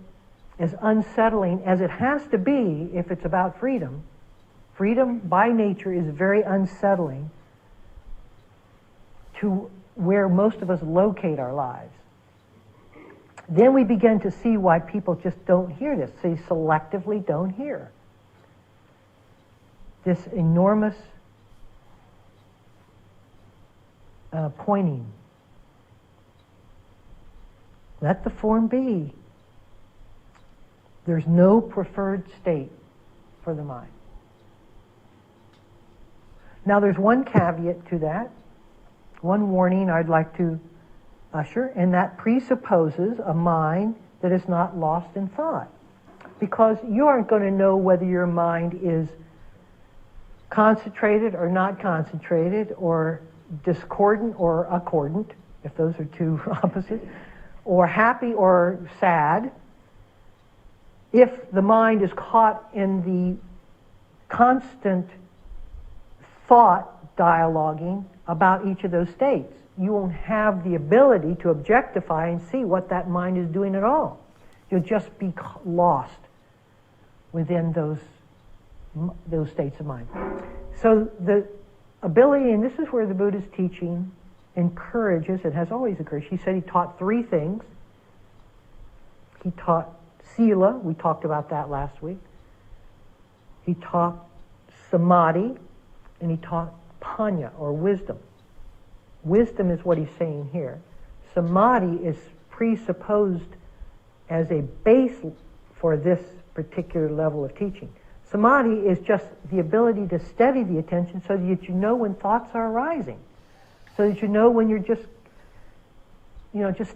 as unsettling as it has to be if it's about freedom. Freedom by nature is very unsettling to where most of us locate our lives. Then we begin to see why people just don't hear this. They selectively don't hear this enormous pointing. Let the form be. There's no preferred state for the mind. Now there's one caveat to that, one warning I'd like to usher, and that presupposes a mind that is not lost in thought. Because you aren't going to know whether your mind is concentrated or not concentrated, or discordant or accordant, if those are two opposites, or happy or sad, if the mind is caught in the constant thought dialoguing about each of those states. You won't have the ability to objectify and see what that mind is doing at all. You'll just be lost within those states of mind. So the ability, and this is where the Buddha's teaching encourages, it has always encouraged. He said he taught 3 things. He taught sila, we talked about that last week. He taught samadhi, and he taught panya, or wisdom. Wisdom is what he's saying here. Samadhi is presupposed as a base for this particular level of teaching. Samadhi is just the ability to steady the attention so that you know when thoughts are arising, so that you know when you're just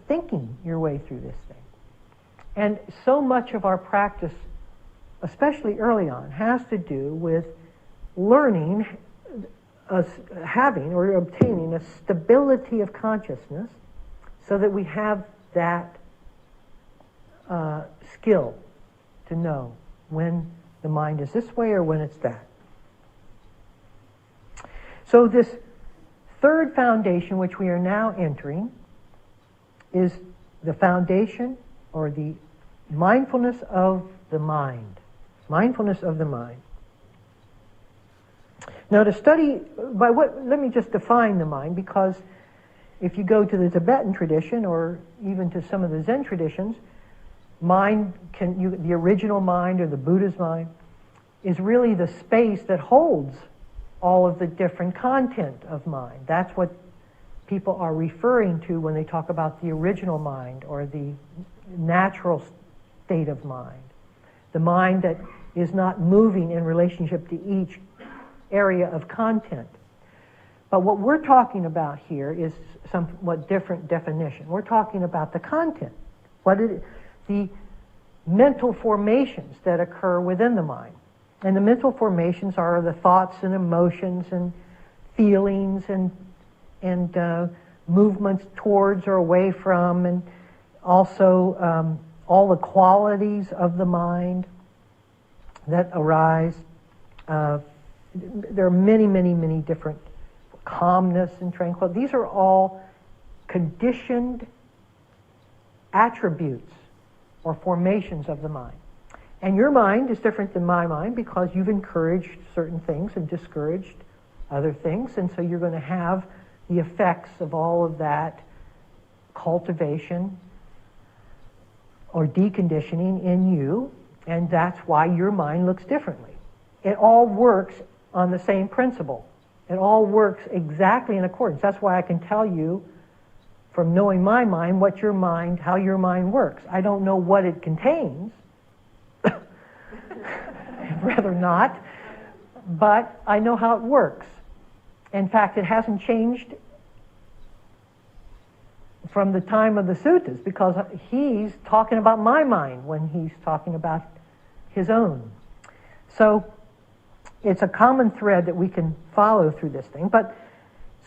thinking your way through this thing. And so much of our practice, especially early on, has to do with learning, having or obtaining a stability of consciousness so that we have that skill to know when the mind is this way or when it's that. So this third foundation, which we are now entering, is the foundation or the mindfulness of the mind. Mindfulness of the mind. Now to study, let me just define the mind, because if you go to the Tibetan tradition or even to some of the Zen traditions, the original mind or the Buddha's mind is really the space that holds all of the different content of mind. That's what people are referring to when they talk about the original mind or the natural state of mind. The mind that is not moving in relationship to each area of content. But what we're talking about here is somewhat different definition. We're talking about the content, the mental formations that occur within the mind. And the mental formations are the thoughts and emotions and feelings and movements towards or away from, and also all the qualities of the mind that arise. There are many, many, many different calmness and tranquility. These are all conditioned attributes or formations of the mind. And your mind is different than my mind because you've encouraged certain things and discouraged other things, and so you're going to have the effects of all of that cultivation or deconditioning in you, and that's why your mind looks differently. It all works on the same principle. It all works exactly in accordance. That's why I can tell you from knowing my mind how your mind works. I don't know what it contains. I'd rather not. But I know how it works. In fact, it hasn't changed from the time of the suttas, because he's talking about my mind when he's talking about his own. So it's a common thread that we can follow through this thing. But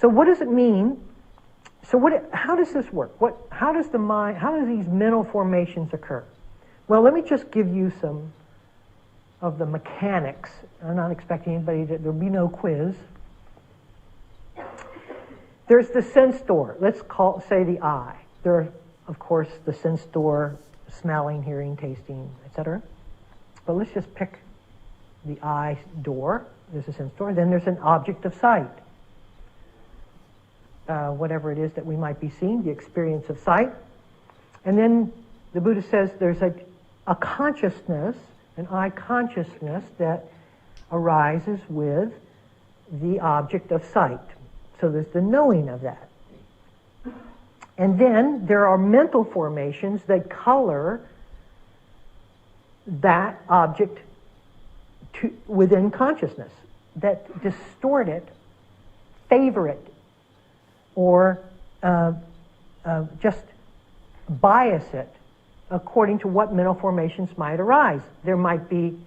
so what does it mean? So how does this work? How does these mental formations occur? Well, let me just give you some of the mechanics. I'm not expecting anybody there'll be no quiz. There's the sense door. Let's say the eye. There are, of course, the sense door, smelling, hearing, tasting, etc. But let's just pick the eye door. There's a sense door. Then there's an object of sight. Whatever it is that we might be seeing, the experience of sight. And then the Buddha says there's a consciousness, an eye consciousness that arises with the object of sight. So there's the knowing of that. And then there are mental formations that color that object within consciousness, that distort it, favor it, or just bias it according to what mental formations might arise. There might be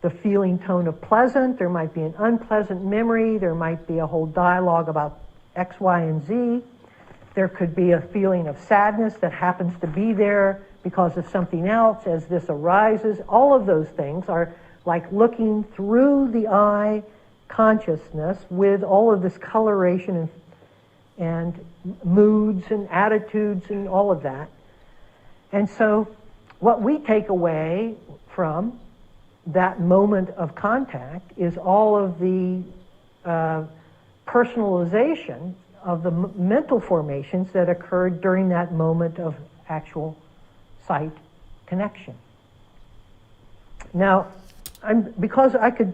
the feeling tone of pleasant, there might be an unpleasant memory, there might be a whole dialogue about X, Y, and Z. There could be a feeling of sadness that happens to be there because of something else as this arises. All of those things are like looking through the eye consciousness with all of this coloration and moods and attitudes and all of that. And so what we take away from that moment of contact is all of the personalization of the mental formations that occurred during that moment of actual sight connection. Now, because I could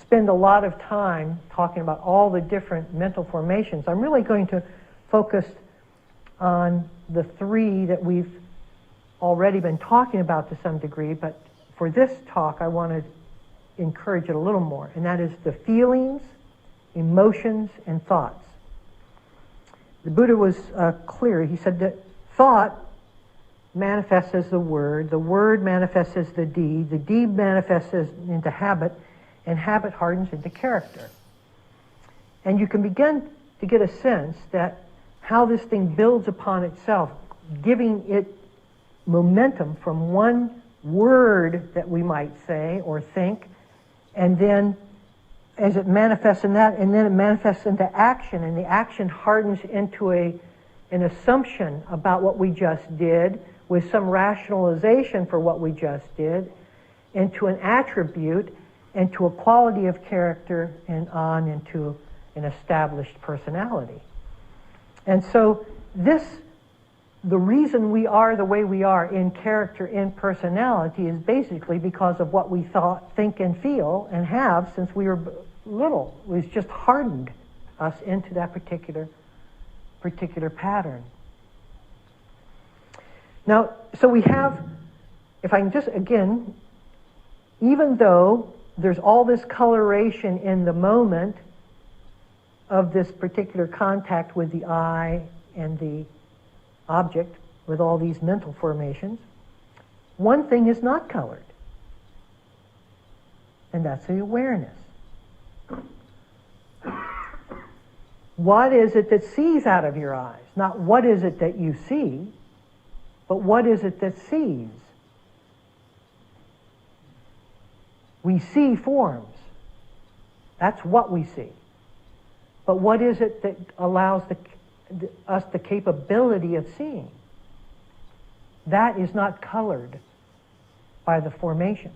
spend a lot of time talking about all the different mental formations, I'm really going to focus on the three that we've already been talking about to some degree, but for this talk I want to encourage it a little more, and that is the feelings, emotions, and thoughts. The Buddha was clear. He said that thought manifests as the word manifests as the deed manifests into habit, and habit hardens into character. And you can begin to get a sense that how this thing builds upon itself, giving it momentum from one word that we might say or think, and then as it manifests in that, and then it manifests into action, and the action hardens into an assumption about what we just did, with some rationalization for what we just did, into an attribute, into a quality of character, and on into an established personality. And so the reason we are the way we are in character, in personality, is basically because of what we thought, think, and feel, and have since we were little. It's just hardened us into that particular pattern. Now, so we have, if I can just, again, even though there's all this coloration in the moment of this particular contact with the I and the object, with all these mental formations, one thing is not colored, and that's the awareness. What is it that sees out of your eyes? Not what is it that you see, but what is it that sees? We see forms. That's what we see. But what is it that allows us the capability of seeing? That is not colored by the formations.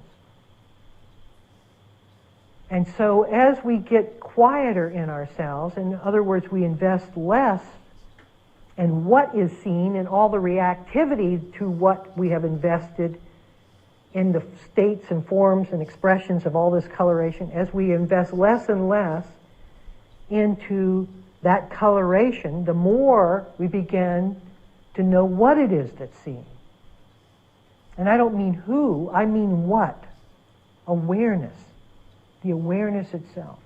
And so as we get quieter in ourselves, in other words, we invest less in what is seen and all the reactivity to what we have invested in the states and forms and expressions of all this coloration, as we invest less and less into that coloration, the more we begin to know what it is that's seen. And I don't mean who, I mean what. Awareness. The awareness itself.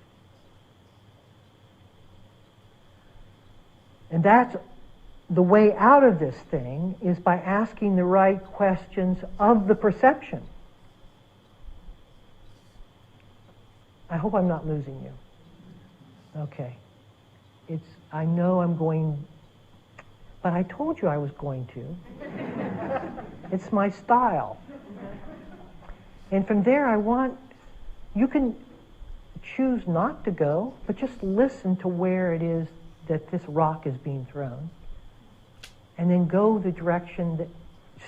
And that's the way out of this thing, is by asking the right questions of the perception. I hope I'm not losing you. Okay. I know I'm going, but I told you I was going to. It's my style. And from there you can choose not to go, but just listen to where it is that this rock is being thrown. And then go the direction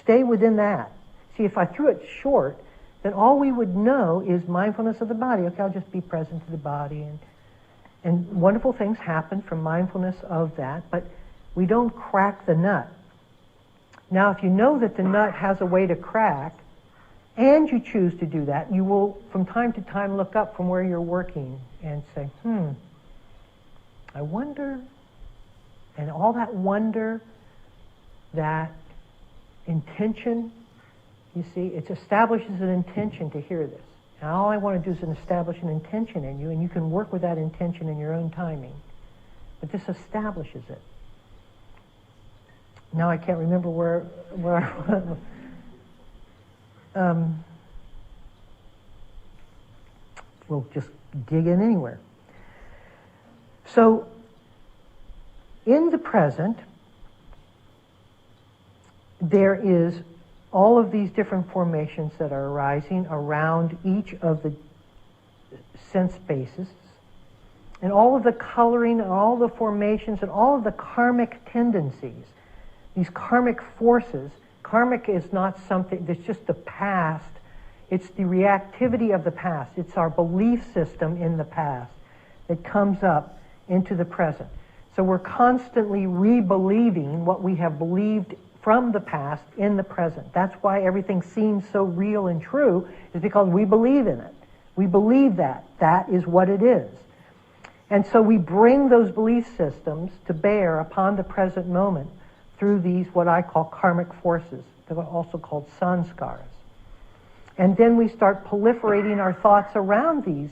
stay within that. See, if I threw it short, then all we would know is mindfulness of the body. Okay, I'll just be present to the body. And wonderful things happen from mindfulness of that, but we don't crack the nut. Now, if you know that the nut has a way to crack, and you choose to do that, you will, from time to time, look up from where you're working and say, I wonder, and all that wonder, that intention, you see, it establishes an intention to hear this. And all I want to do is establish an intention in you, and you can work with that intention in your own timing. But this establishes it. Now I can't remember where I was. We'll just dig in anywhere. So, in the present, there is all of these different formations that are arising around each of the sense bases, and all of the coloring and all the formations and all of the karmic tendencies, these karmic forces. Karmic is not something that's just the past. It's the reactivity of the past. It's our belief system in the past that comes up into the present. So we're constantly re-believing what we have believed from the past in the present. That's why everything seems so real and true, is because we believe in it. We believe that. That is what it is. And so we bring those belief systems to bear upon the present moment through these, what I call karmic forces. They're also called sanskaras. And then we start proliferating our thoughts around these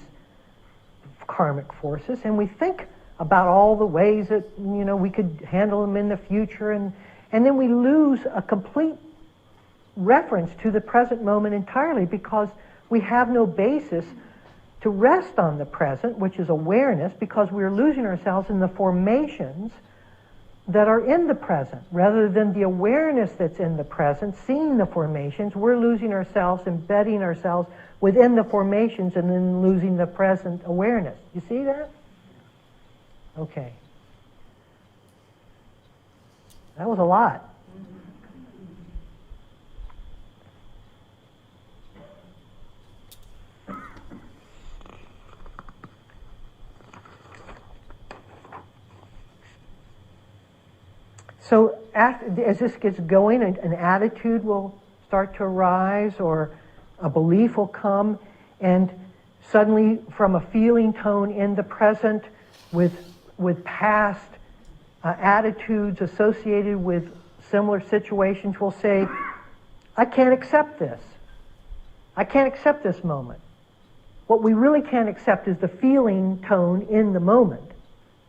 karmic forces, and we think about all the ways that, we could handle them in the future, and then we lose a complete reference to the present moment entirely because we have no basis to rest on the present, which is awareness, because we're losing ourselves in the formations that are in the present. Rather than the awareness that's in the present, seeing the formations, we're losing ourselves, embedding ourselves within the formations and then losing the present awareness. You see that? Okay. That was a lot. So as this gets going, an attitude will start to arise, or a belief will come, and suddenly from a feeling tone in the present with past attitudes associated with similar situations, will say, I can't accept this. I can't accept this moment. What we really can't accept is the feeling tone in the moment,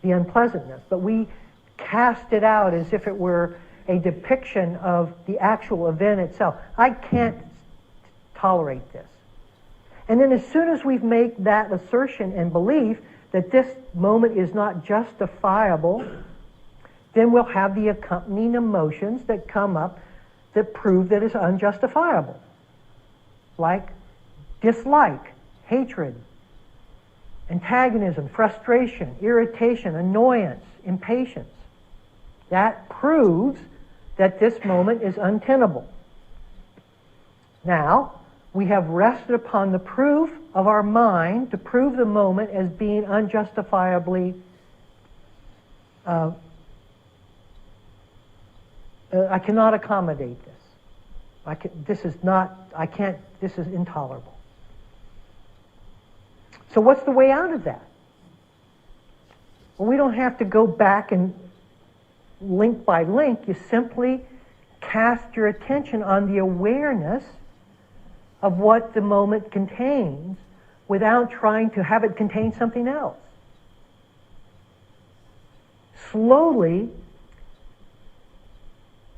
the unpleasantness. But we cast it out as if it were a depiction of the actual event itself. I can't tolerate this. And then as soon as we've made that assertion and belief that this moment is not justifiable, then we'll have the accompanying emotions that come up that prove that it's unjustifiable. Like dislike, hatred, antagonism, frustration, irritation, annoyance, impatience. That proves that this moment is untenable. Now, we have rested upon the proof of our mind to prove the moment as being unjustifiably I cannot accommodate this. This is intolerable. So what's the way out of that? Well, we don't have to go back and link by link. You simply cast your attention on the awareness of what the moment contains without trying to have it contain something else. Slowly,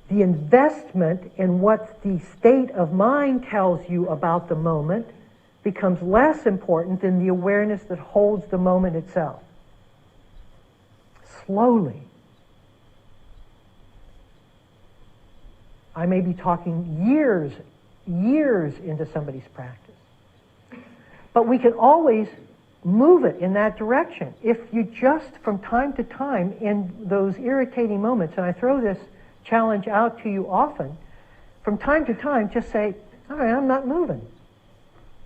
the investment in what the state of mind tells you about the moment becomes less important than the awareness that holds the moment itself. Slowly. I may be talking years into somebody's practice. But we can always move it in that direction. If you just, from time to time, in those irritating moments, and I throw this challenge out to you often, from time to time, just say, all right, I'm not moving.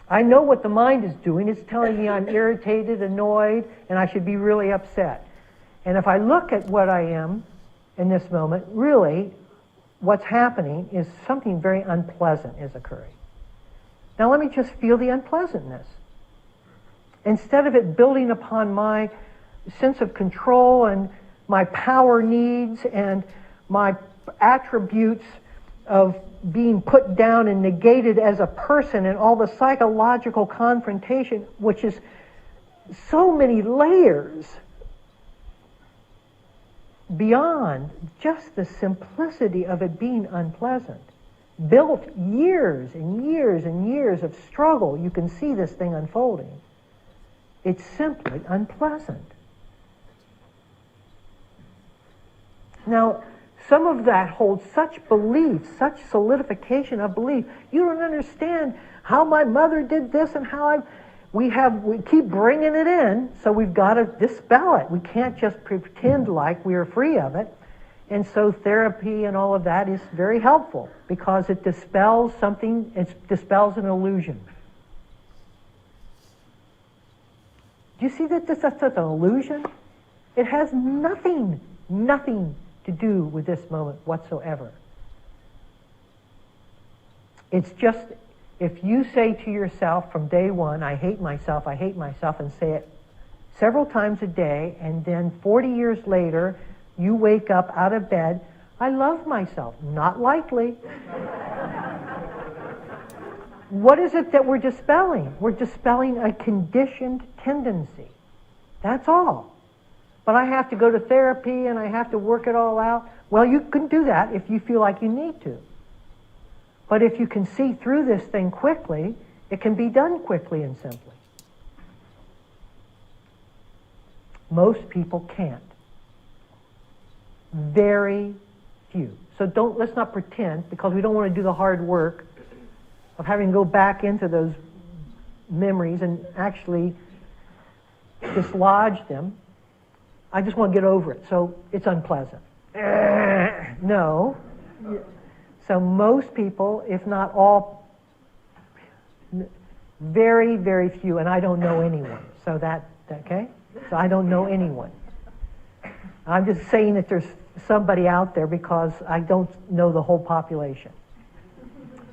I know what the mind is doing. It's telling me I'm irritated, annoyed, and I should be really upset. And if I look at what I am in this moment, really, what's happening is something very unpleasant is occurring. Now let me just feel the unpleasantness. Instead of it building upon my sense of control and my power needs and my attributes of being put down and negated as a person and all the psychological confrontation, which is so many layers beyond just the simplicity of it being unpleasant. Built years and years and years of struggle, you can see this thing unfolding. It's simply unpleasant. Now, some of that holds such belief, such solidification of belief. You don't understand how my mother did this and how we keep bringing it in, so we've got to dispel it. We can't just pretend like we are free of it. And so therapy and all of that is very helpful because it dispels something, it dispels an illusion. Do you see that this is an illusion? It has nothing to do with this moment whatsoever. It's just, if you say to yourself from day one, I hate myself, and say it several times a day, and then 40 years later, you wake up out of bed, I love myself. Not likely. What is it that we're dispelling? We're dispelling a conditioned tendency. That's all. But I have to go to therapy and I have to work it all out. Well, you can do that if you feel like you need to. But if you can see through this thing quickly, it can be done quickly and simply. Most people can't. Very few. So let's not pretend, because we don't want to do the hard work of having to go back into those memories and actually dislodge them. I just want to get over it, so it's unpleasant. No. So most people, if not all, very, very few, and I don't know anyone. So okay? So I don't know anyone. I'm just saying that there's somebody out there because I don't know the whole population.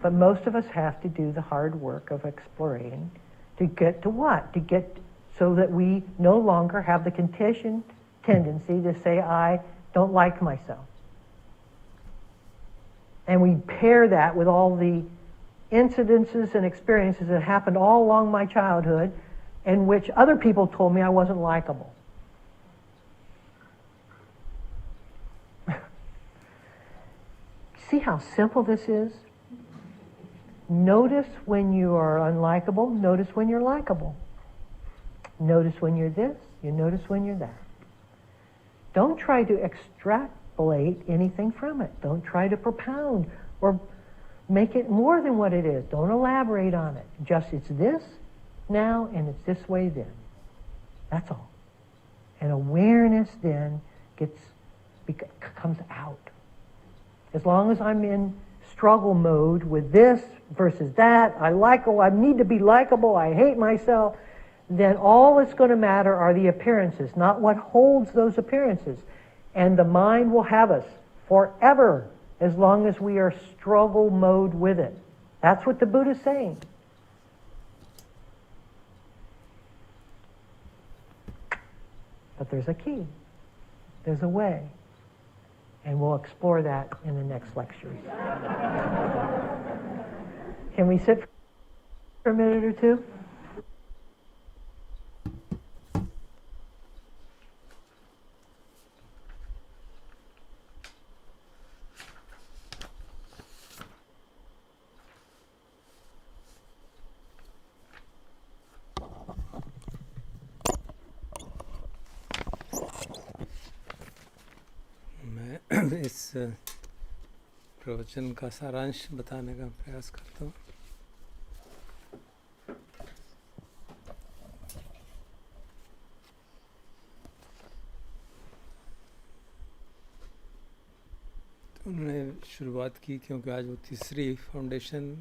But most of us have to do the hard work of exploring to get to what? To get so that we no longer have the conditioned tendency to say, I don't like myself. And we pair that with all the incidences and experiences that happened all along my childhood in which other people told me I wasn't likable. See how simple this is? Notice when you are unlikable, notice when you're likable. Notice when you're this, you notice when you're that. Don't try to extrapolate anything from it. Don't try to propound or make it more than what it is. Don't elaborate on it. Just it's this now and it's this way then. That's all. And awareness then comes out. As long as I'm in struggle mode with this versus that, I need to be likable, I hate myself, then all that's going to matter are the appearances, not what holds those appearances. And the mind will have us forever as long as we are struggle mode with it. That's what the Buddha's saying. But there's a key. There's a way. And we'll explore that in the next lectures. Can we sit for a minute or two? इस प्रवचन का सारांश बताने का प्रयास करता हूँ। तो उन्होंने शुरुआत की क्योंकि आज वो तीसरी फाउंडेशन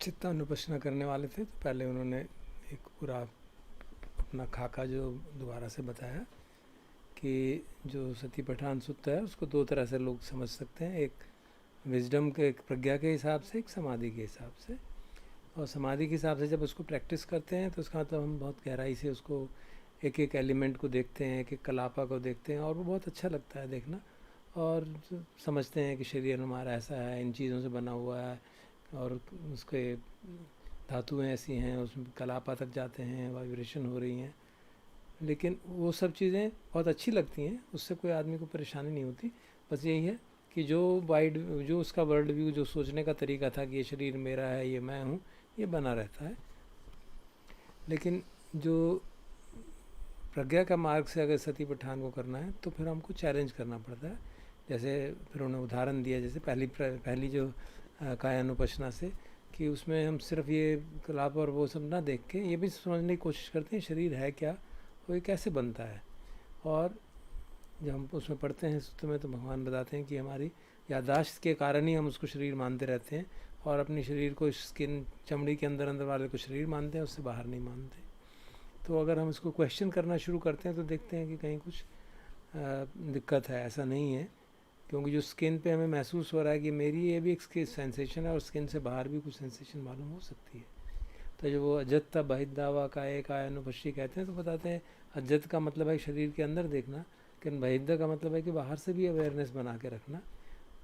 चित्तानुपश्यना करने वाले थे, तो पहले उन्होंने एक पूरा अपना खाका जो दोबारा से बताया कि जो सती पठान सूत्र है उसको दो तरह से लोग समझ सकते हैं, एक विजडम के, एक प्रज्ञा के हिसाब से, एक समाधि के हिसाब से। और समाधि के हिसाब से जब उसको प्रैक्टिस करते हैं तो उसका मतलब हम बहुत गहराई से उसको एक एक एलिमेंट को देखते हैं, एक एक कलापा को देखते हैं, और वो बहुत अच्छा लगता है देखना। और समझते हैं कि शरीर हमारा ऐसा है, इन चीज़ों से बना हुआ है, और उसके धातुएँ ऐसी हैं, उसमें कलापा तक जाते हैं, वाइब्रेशन हो रही हैं। लेकिन वो सब चीज़ें बहुत अच्छी लगती हैं, उससे कोई आदमी को परेशानी नहीं होती। बस यही है कि जो उसका वर्ल्ड व्यू, जो सोचने का तरीका था कि ये शरीर मेरा है, ये मैं हूँ, ये बना रहता है। लेकिन जो प्रज्ञा का मार्ग से अगर सती पठान को करना है तो फिर हमको चैलेंज करना पड़ता है। जैसे फिर उन्होंने उदाहरण दिया, जैसे पहली जो कायानुपश्यना से, कि उसमें हम सिर्फ ये कलाप और वो सब ना देख के ये भी समझने की कोशिश करते हैं शरीर है क्या, वो ये कैसे बनता है। और जब हम उसमें पढ़ते हैं सूत्र में तो भगवान बताते हैं कि हमारी याददाश्त के कारण ही हम उसको शरीर मानते रहते हैं, और अपने शरीर को स्किन, चमड़ी के अंदर वाले को शरीर मानते हैं, उससे बाहर नहीं मानते। तो अगर हम इसको क्वेश्चन करना शुरू करते हैं तो देखते हैं कि कहीं कुछ दिक्कत है। ऐसा नहीं है, क्योंकि जो स्किन पे हमें महसूस हो रहा है कि मेरी ये भी एक सेंसेशन है, और स्किन से बाहर भी कुछ सेंसेशन मालूम हो सकती है। तो जो वो अजत्ता बहिद्दावा कायानुपश्यी कहते हैं, तो बताते हैं अजत का मतलब है शरीर के अंदर देखना, लेकिन बहिद्दा का मतलब है कि बाहर से भी अवेयरनेस बना के रखना।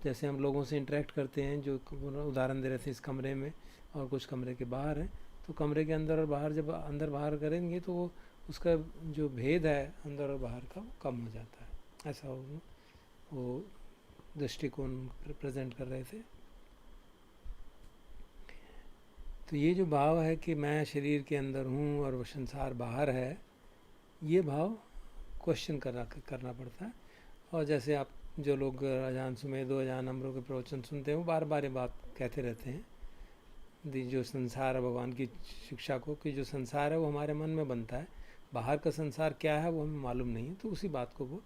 जैसे हम लोगों से इंटरेक्ट करते हैं, जो उदाहरण दे रहे थे इस कमरे में और कुछ कमरे के बाहर हैं, तो कमरे के अंदर और बाहर जब अंदर बाहर करेंगे तो वो उसका जो भेद है अंदर और बाहर का वो कम हो जाता है। ऐसा वो दृष्टिकोण प्रेजेंट कर रहे थे। तो ये जो भाव है कि मैं शरीर के अंदर हूँ और वो संसार बाहर है, ये भाव क्वेश्चन करना पड़ता है। और जैसे आप जो लोग अजान सुमेधो अजान अमरों के प्रवचन सुनते हैं, वो बार बार ये बात कहते रहते हैं, जो संसार है भगवान की शिक्षा को, कि जो संसार है वो हमारे मन में बनता है, बाहर का संसार क्या है वो हमें मालूम नहीं है। तो उसी बात को वो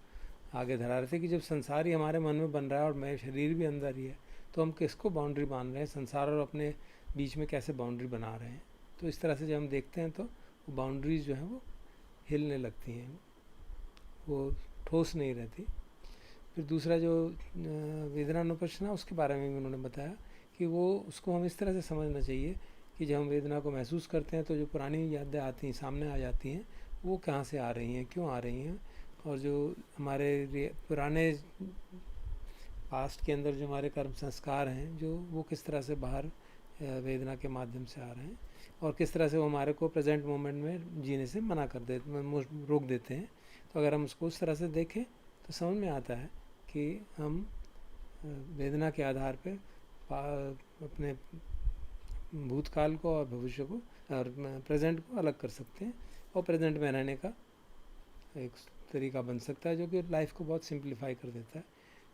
आगे धरा रहे थे कि जब संसार ही हमारे मन में बन रहा है और मैं शरीर भी अंदर ही है, तो हम किसको बाउंड्री बांध रहे हैं, संसार और अपने बीच में कैसे बाउंड्री बना रहे हैं। तो इस तरह से जब हम देखते हैं तो वो बाउंड्रीज जो हैं वो हिलने लगती हैं, वो ठोस नहीं रहती। फिर दूसरा जो वेदनानुपश्यना, उसके बारे में भी उन्होंने बताया कि वो उसको हम इस तरह से समझना चाहिए कि जब हम वेदना को महसूस करते हैं तो जो पुरानी यादें आती हैं, सामने आ जाती हैं, वो कहाँ से आ रही हैं, क्यों आ रही हैं, और जो हमारे पुराने पास्ट के अंदर जो हमारे कर्म संस्कार हैं, जो वो किस तरह से बाहर वेदना के माध्यम से आ रहे हैं, और किस तरह से वो हमारे को प्रेजेंट मोमेंट में जीने से मना कर देते, रोक देते हैं। तो अगर हम उसको उस तरह से देखें तो समझ में आता है कि हम वेदना के आधार पे अपने भूतकाल को और भविष्य को और प्रेजेंट को अलग कर सकते हैं, और प्रेजेंट में रहने का एक तरीका बन सकता है जो कि लाइफ को बहुत सिंप्लीफाई कर देता है।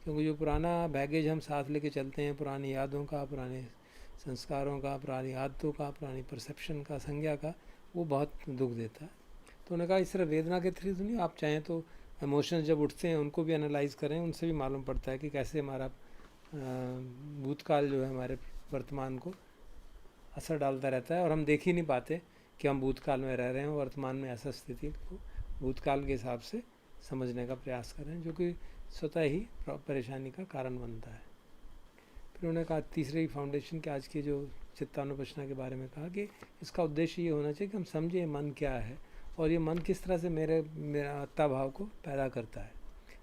क्योंकि जो पुराना बैगेज हम साथ लेके चलते हैं, पुरानी यादों का, पुराने संस्कारों का, पुरानी आदतों का, पुरानी परसेप्शन का, संज्ञा का, वो बहुत दुख देता है। तो उन्होंने कहा इस तरह वेदना के थ्रू नहीं, आप चाहें तो इमोशंस जब उठते हैं उनको भी एनालाइज करें, उनसे भी मालूम पड़ता है कि कैसे हमारा भूतकाल जो है हमारे वर्तमान को असर डालता रहता है, और हम देख ही नहीं पाते कि हम भूतकाल में रह रहे हैं। वर्तमान में ऐसा स्थिति को भूतकाल के हिसाब से समझने का प्रयास करें, जो कि स्वतः ही परेशानी का कारण बनता है। फिर उन्होंने कहा तीसरे ही फाउंडेशन के आज की जो चित्तानुपश्यना के बारे में कहा कि इसका उद्देश्य ये होना चाहिए कि हम समझें मन क्या है और ये मन किस तरह से मेरा आत्ता भाव को पैदा करता है।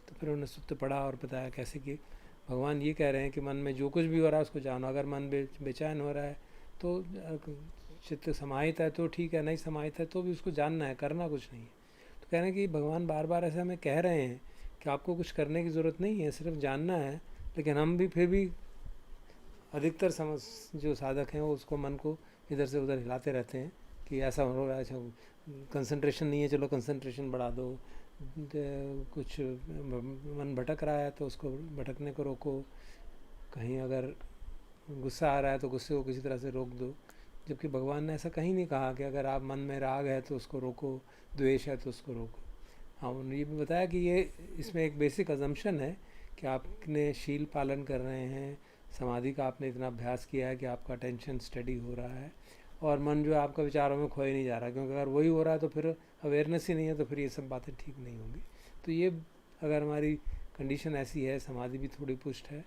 तो फिर उन्होंने सूत्र पढ़ा और बताया कैसे कि भगवान ये कह रहे हैं कि मन में जो कुछ भी हो रहा है उसको जानो। अगर मन बेचैन हो रहा है तो चित्त समाहित है तो ठीक है, नहीं समाहित है तो भी उसको जानना है, करना कुछ नहीं है। तो कह रहे हैं कि भगवान बार बार ऐसे हमें कह रहे हैं कि आपको कुछ करने की ज़रूरत नहीं है, सिर्फ जानना है। लेकिन हम भी फिर भी अधिकतर जो साधक हैं वो उसको मन को इधर से उधर हिलाते रहते हैं कि ऐसा हो रहा है, अच्छा कंसंट्रेशन नहीं है, चलो कंसंट्रेशन बढ़ा दो, कुछ मन भटक रहा है तो उसको भटकने को रोको, कहीं अगर गुस्सा आ रहा है तो गुस्से को किसी तरह से रोक दो। जबकि भगवान ने ऐसा कहीं नहीं कहा कि अगर आप मन में राग है तो उसको रोको, द्वेष है तो उसको रोको। हाँ, उन्होंने ये भी बताया कि ये इसमें एक बेसिक अजम्पशन है कि आपने शील पालन कर रहे हैं, समाधि का आपने इतना अभ्यास किया है कि आपका अटेंशन स्टडी हो रहा है और मन जो है आपका विचारों में खोए नहीं जा रहा। क्योंकि अगर वही हो रहा है तो फिर अवेयरनेस ही नहीं है, तो फिर ये सब बातें ठीक नहीं होंगी। तो ये अगर हमारी कंडीशन ऐसी है, समाधि भी थोड़ी पुष्ट है,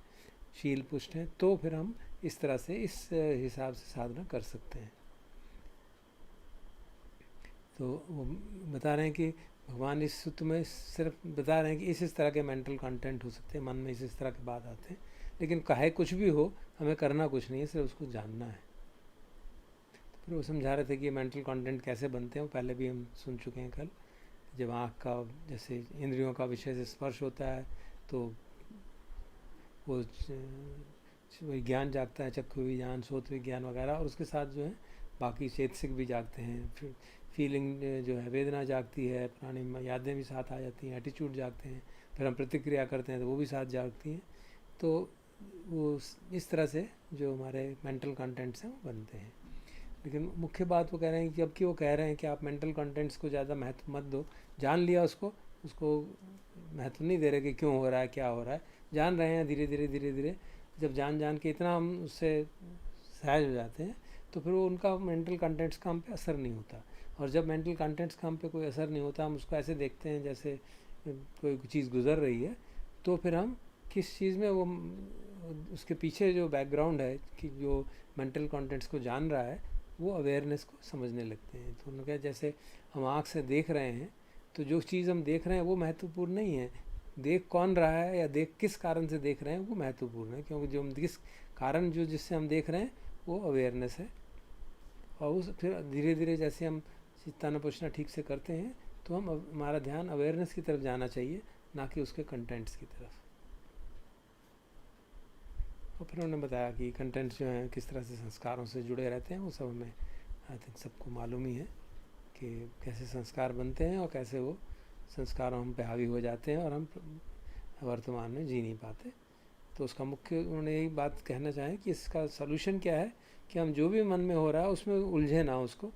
शील पुष्ट है, तो फिर हम इस तरह से इस हिसाब से साधना कर सकते हैं। तो वो बता रहे हैं कि भगवान इस सूत्र में सिर्फ बता रहे हैं कि इस तरह के मेंटल कंटेंट हो सकते हैं, मन में इस तरह के बात आते हैं, लेकिन कहे कुछ भी हो, हमें करना कुछ नहीं है, सिर्फ उसको जानना है। तो फिर वो समझा रहे थे कि ये मेंटल कंटेंट कैसे बनते हैं, वो पहले भी हम सुन चुके हैं कल। जब आँख का जैसे इंद्रियों का विषय से स्पर्श होता है तो वो विज्ञान जागता है, चक्षु विज्ञान, श्रोत विज्ञान वगैरह, और उसके साथ जो है बाकी चेतसिक भी जागते हैं। फिर फीलिंग जो है, वेदना जागती है, पुरानी यादें भी साथ आ जाती हैं, एटीट्यूड जागते हैं, फिर हम प्रतिक्रिया करते हैं तो वो भी साथ जागती हैं। तो वो इस तरह से जो हमारे मेंटल कंटेंट्स हैं वो बनते हैं। लेकिन मुख्य बात वो कह रहे हैं कि जबकि वो कह रहे हैं कि आप मेंटल कंटेंट्स को ज़्यादा महत्व मत दो, जान लिया उसको महत्व नहीं दे रहे कि क्यों हो रहा है, क्या हो रहा है, जान रहे हैं। धीरे धीरे जब जान के इतना हम उससे सहज हो जाते हैं तो फिर वो उनका मेंटल कंटेंट्स का हम पे असर नहीं होता। और जब मेंटल कंटेंट्स का हम पे कोई असर नहीं होता, हम उसको ऐसे देखते हैं जैसे कोई चीज़ गुजर रही है, तो फिर हम किस चीज़ में वो उसके पीछे जो बैकग्राउंड है कि जो मेंटल कंटेंट्स को जान रहा है, वो अवेयरनेस को समझने लगते हैं। तो उन्होंने कहा जैसे हम आँख से देख रहे हैं तो जो चीज़ हम देख रहे हैं वो महत्वपूर्ण नहीं है, देख कौन रहा है या देख किस कारण से देख रहे हैं वो महत्वपूर्ण है, क्योंकि जो हम किस कारण जो जिससे हम देख रहे हैं वो अवेयरनेस है। और उस फिर धीरे धीरे जैसे हम चित्ताना पोषणा ठीक से करते हैं तो हम हमारा ध्यान अवेयरनेस की तरफ जाना चाहिए, ना कि उसके कंटेंट्स की तरफ। और फिर उन्होंने बताया कि कंटेंट्स जो हैं किस तरह से संस्कारों से जुड़े रहते हैं, वो सब हमें आई थिंक सबको मालूम ही है कि कैसे संस्कार बनते हैं और कैसे वो संस्कारों हम पे हावी हो जाते हैं और हम वर्तमान में जी नहीं पाते। तो उसका मुख्य उन्होंने यही बात कहना चाहें कि इसका सलूशन क्या है कि हम जो भी मन में हो रहा है उसमें उलझे ना, उसको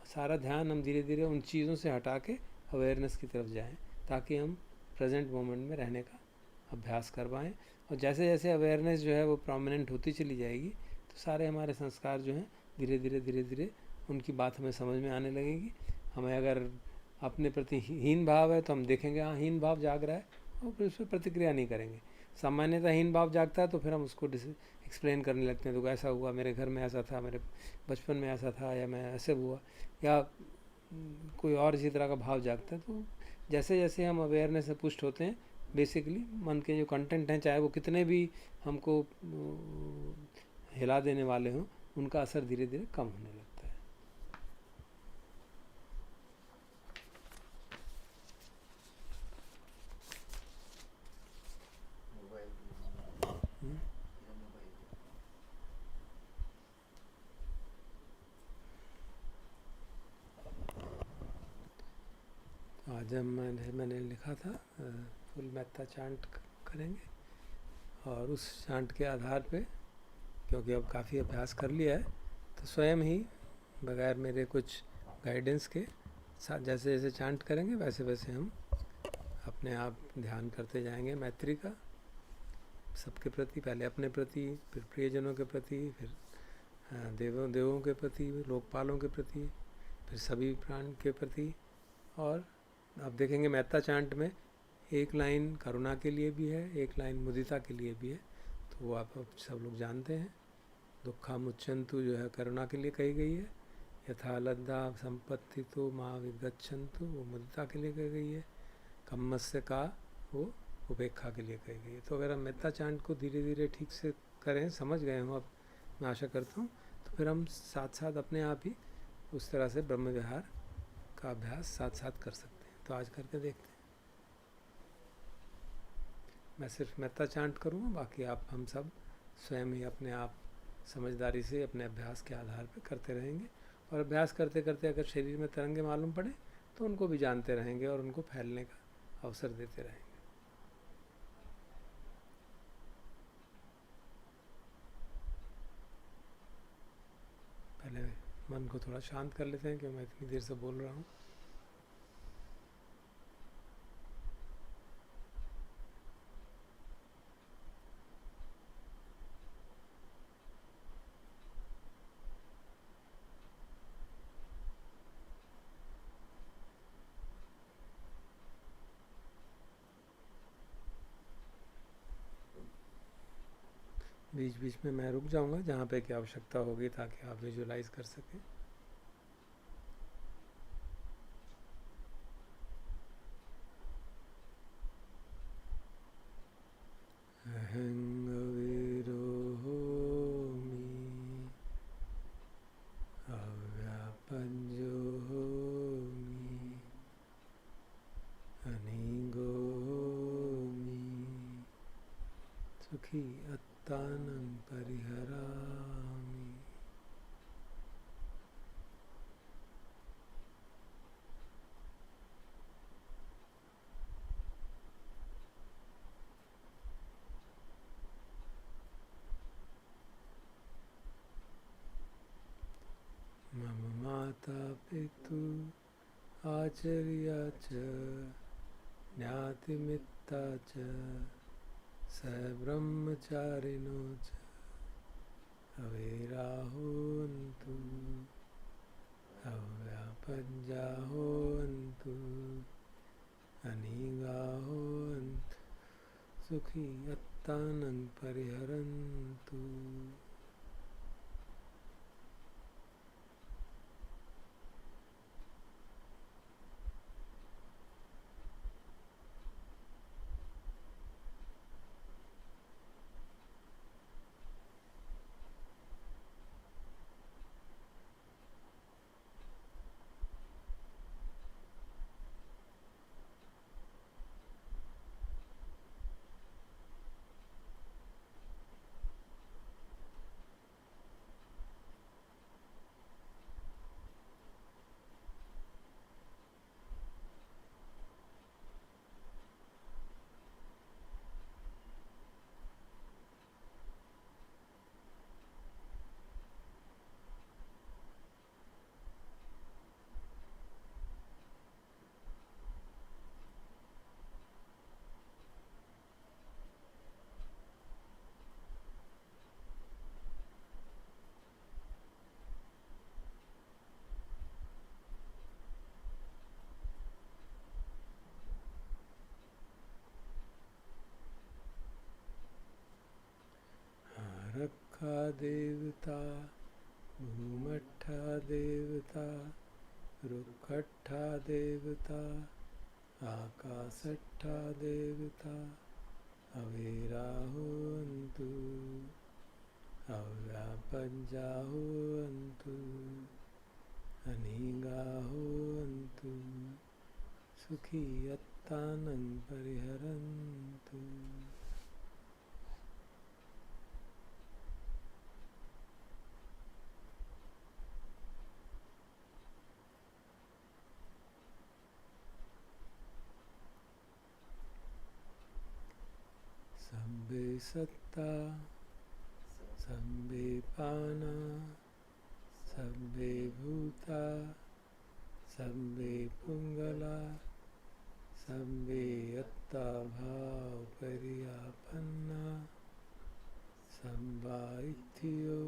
सारा ध्यान हम धीरे धीरे उन चीज़ों से हटा के अवेयरनेस की तरफ जाएं, ताकि हम प्रेजेंट मोमेंट में रहने का अभ्यास कर पाएँ। और जैसे जैसे अवेयरनेस जो है वो प्रोमिनेंट होती चली जाएगी तो सारे हमारे संस्कार जो हैं धीरे धीरे उनकी बात हमें समझ में आने लगेगी। हमें अगर अपने प्रति हीन भाव है तो हम देखेंगे हाँ हीन भाव जाग रहा है, और फिर उस पर प्रतिक्रिया नहीं करेंगे। सामान्यतः हीन भाव जागता है तो फिर हम उसको एक्सप्लेन करने लगते हैं, तो ऐसा हुआ, मेरे घर में ऐसा था, मेरे बचपन में ऐसा था, या मैं ऐसे हुआ, या कोई और इसी तरह का भाव जागता है। तो जैसे जैसे हम अवेयरनेस से पुष्ट होते हैं, बेसिकली मन के जो कंटेंट हैं चाहे वो कितने भी हमको हिला देने वाले हों, उनका असर धीरे धीरे कम होने लगता है। मोबाइल हम्म। मोबाइल आज मैंने लिखा था फुल मेत्ता चांट करेंगे, और उस चांट के आधार पे, क्योंकि अब काफ़ी अभ्यास कर लिया है, तो स्वयं ही बगैर मेरे कुछ गाइडेंस के साथ जैसे जैसे चांट करेंगे वैसे वैसे हम अपने आप ध्यान करते जाएंगे मैत्री का सबके प्रति, पहले अपने प्रति, फिर प्रियजनों के प्रति, फिर देवों के प्रति, लोकपालों के प्रति, फिर सभी प्राण के प्रति। और आप देखेंगे मेत्ता चांट में एक लाइन करुणा के लिए भी है, एक लाइन मुदिता के लिए भी है, तो वो आप सब लोग जानते हैं। दुखा मुच्चन्तु जो है करुणा के लिए कही गई है, यथा लद्दा संपत्ति तो माँ विगच्छन्तु वो मुदिता के लिए कही गई है, कम्मस्य का वो उपेक्षा के लिए कही गई है। तो अगर हम मेत्ता चांट को धीरे धीरे ठीक से करें, समझ गए हो अब मैं आशा करता हूँ, तो फिर हम साथ साथ अपने आप ही उस तरह से ब्रह्म विहार का अभ्यास साथ साथ कर सकते हैं। तो आज करके देखते हैं। मैं सिर्फ मेत्ता चांट करूँगा, बाकी आप हम सब स्वयं ही अपने आप समझदारी से अपने अभ्यास के आधार पर करते रहेंगे। और अभ्यास करते करते अगर शरीर में तरंगे मालूम पड़े तो उनको भी जानते रहेंगे और उनको फैलने का अवसर देते रहेंगे। पहले मन को थोड़ा शांत कर लेते हैं, क्योंकि मैं इतनी देर से बोल रहा हूँ। बीच बीच में मैं रुक जाऊंगा जहाँ पे की आवश्यकता होगी, ताकि आप विजुलाइज कर सकें। अहं अविरोहोमि अव्यापज्योहोमि अनिगोमि सुखी अत्तानं परिहरामि। मम माता पितु आचार्या च ज्ञातिमित्ता च स ब्रह्मचारिणो च अविराहोन्तु अव्यापज्याहोन्तु अनिगाहोन्तु सुखी अत्तानं परिहरन्तु। भूखा देवता भूमट्ठा देवता रुखट्ठा देवता आकाशट्ठा देवता अवेराहुवन्तु अव्यापज्जाहुवन्तु अनीगाहुवन्तु सुखी यत्तानं परिहरन्तु। सम्बे सत्ता सम्बे पाना सम्बे भूता सम्बे पुंगला सम्बे यत्ता भाव परियापन्ना सम्बा इत्थियो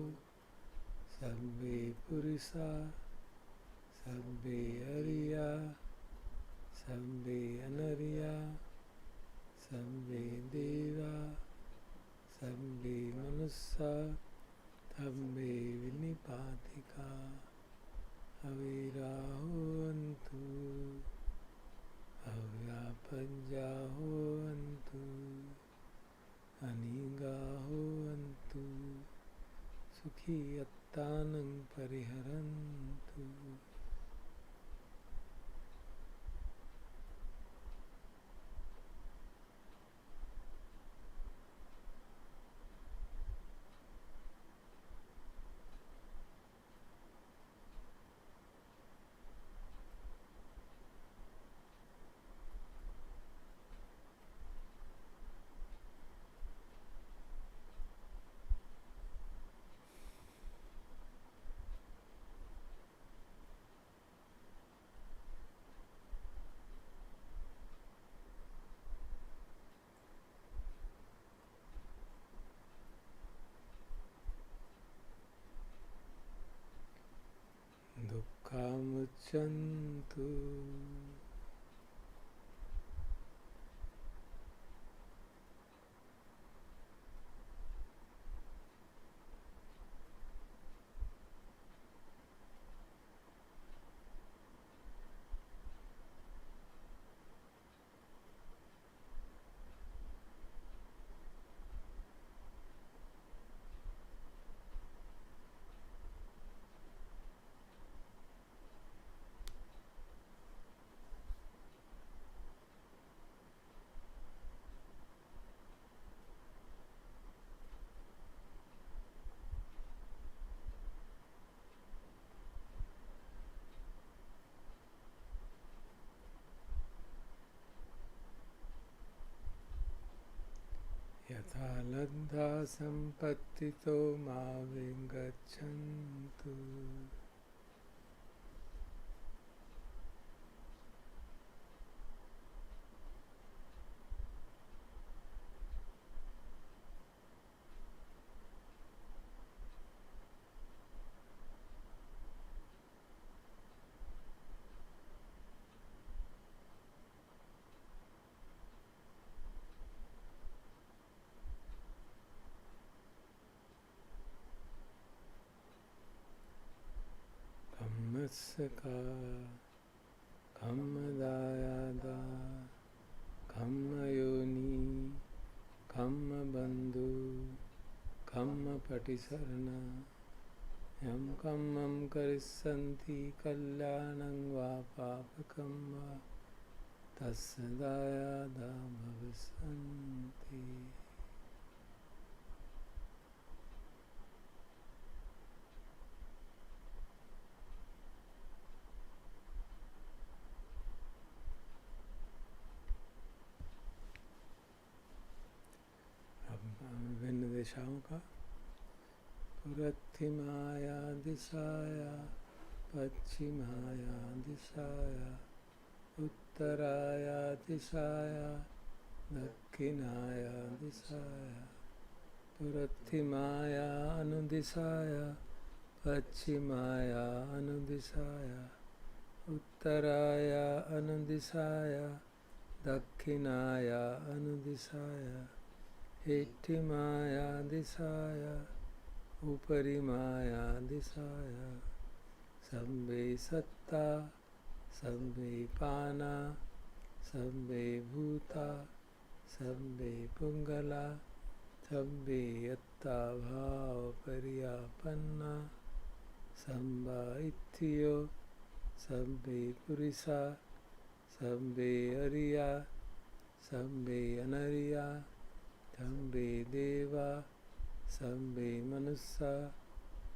सम्बे पुरुषा सम्बे अरिया सम्बे अनरिया सम्बे देवा सम्बे मनुष्या सम्बे विनिपातिका अविराहुवन्तु अव्यापज्जाहुवन्तु अनीगाहुवन्तु सुखी यत्तानं परिहरन्तु। दुःखामुच्यन्तु यथा लब्धा सम्पत्तितो मा विगच्छन्तु। खम्मस्सका खम्मदायादा खम्मयोनि खम्मबन्धु खम्मपटिसरणा यं कम्मं करिष्यन्ति कल्याणं वा पापकं वा तस्य दायादा भविष्यन्ति। विभिन्न दिशाओं का पूर्वथिमाया दिशाया पश्चिमाया दिशाया उत्तराया दिशाया दक्षिणाया दिशाया पूर्वथिमाया अनुदिशाया पश्चिमाया अनुदिशाया उत्तराया अनुदिशाया दक्षिणाया अनुदिशाया हेठिमाया दिशाया उपरि माया दिशाया सर्वे सत्ता सर्वे पाना सर्वे भूता सर्वे पुंगला सर्वे यत्ता भाव परियापन्ना संबा इत्थियो सर्वे पुरिसा सर्वे अरिया सर्वे अनरिया सर्वे देवा सर्वे मनुष्या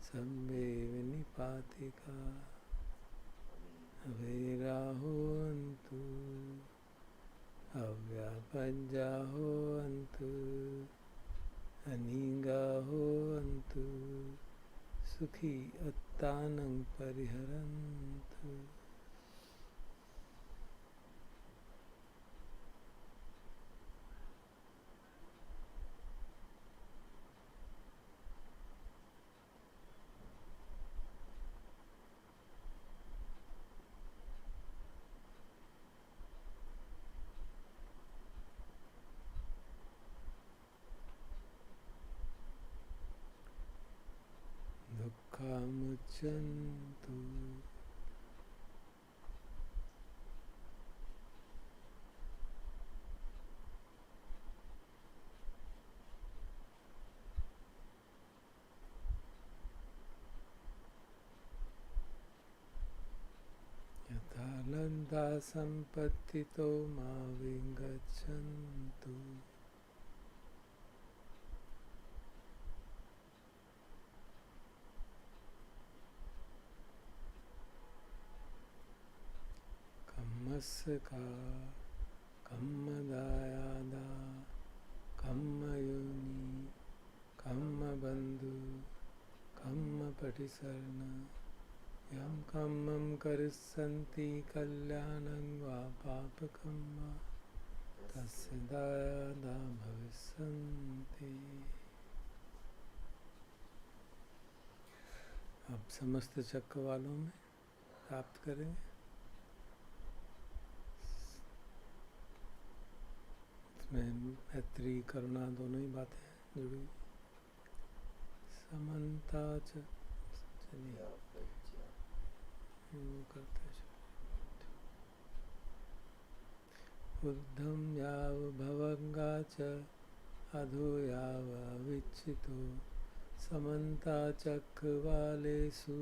सर्वे विनिपातिका अवैराहोन्तु अव्यापज्याहोन्तु अनीगाहोन्तु सुखी अत्तानं परिहरन्तु। दुःखामुच्यन्तु यथा लब्धा सम्पत्तितो मा विगच्छन्तु। कम्मस्का कम्मदायादा कम्मयोनि कम्मबन्धु कम्मपटिसरण यं कम्मं करिष्यन्ति कल्याणं वा पापकं वा तस्य दायादा भविष्यन्ति। अब समस्त चक्र वालों में प्राप्त करेंगे। इसमें मैत्री करुणा दोनों ही बातें जुड़ी। समन्ता चलिए करते ऊर्ध्वं याव भवंगा च अधो याव विच्छितो समन्ता चक्रवालेषु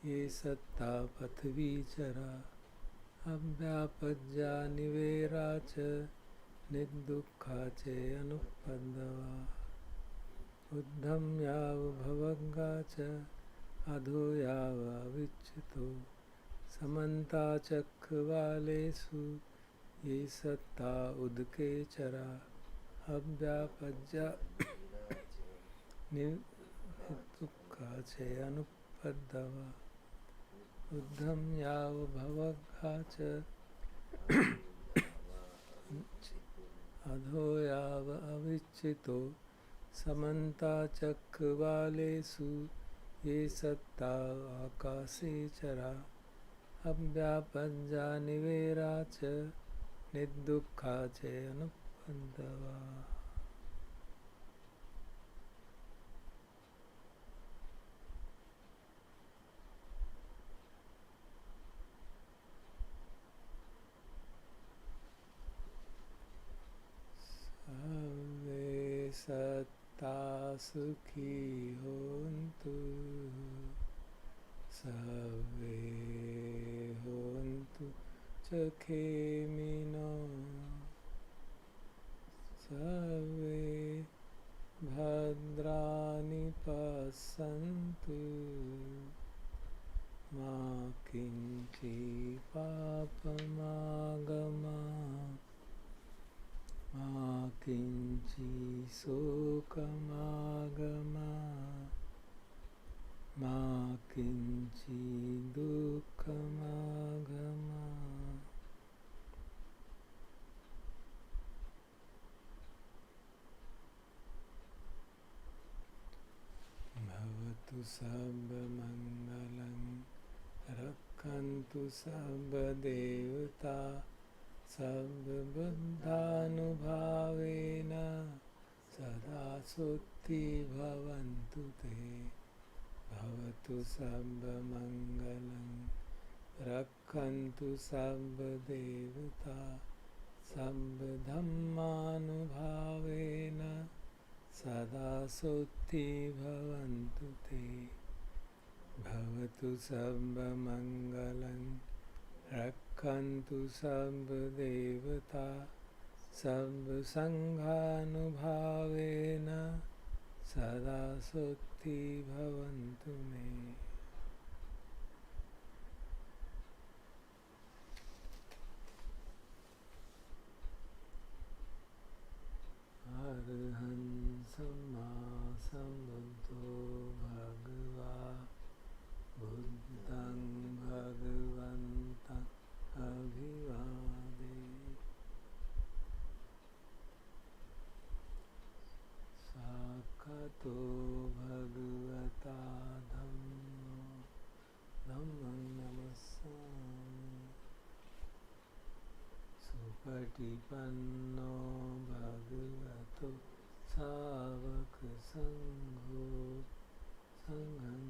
ये सत्ता पृथ्वीचरा अव्यापज्या निवेरा च निर्दुःखा च अनुपद्रवा। ऊर्ध्वं याव भवंगा च अधो याव विच्छितो समन्ता चक्रवालेषु ये सत्ता उदके चरा अव्यापज्या निर्दुःखा च अनुपद्रवा। ऊर्ध्वं याव भवंगा च अधो याव अविच्छितो समन्ता चक्रवालेषु ये सत्ता आकाशे चरा अव्यापज्या निवेरा च निर्दुःखा च अनुपद्रवा। सर्वे सत्ता सुखी होन्तु सर्वे होन्तु सुखिनो सर्वे भद्राणि पश्यन्तु मा किञ्चित् पापमागमात् मा किञ्चित् शोकमागमात् मा किञ्चित् दुःखमागमात्। भवतु सर्वमङ्गलं रक्षन्तु सर्वदेवता सर्वबुद्धानुभावेन सदा सुखी भवन्तु ते भवतु सर्वमङ्गलं रक्षन्तु सर्वदेवता सर्वधर्मानुभावेन सदा सुखी भवन्तु ते भवतु सर्वमङ्गलं रक्षन्तु सर्वदेवता सर्वसङ्घानुभावेन सदा सुखी भवन्तु मे। अरहं सम्मा सम्बुद्धो भगवा बुद्धं भगवन्तं अभिवादे साक्षातो भगवता धम्मं नमस्सामि सुपटिपन्नो भगवतो सावक संघो संघं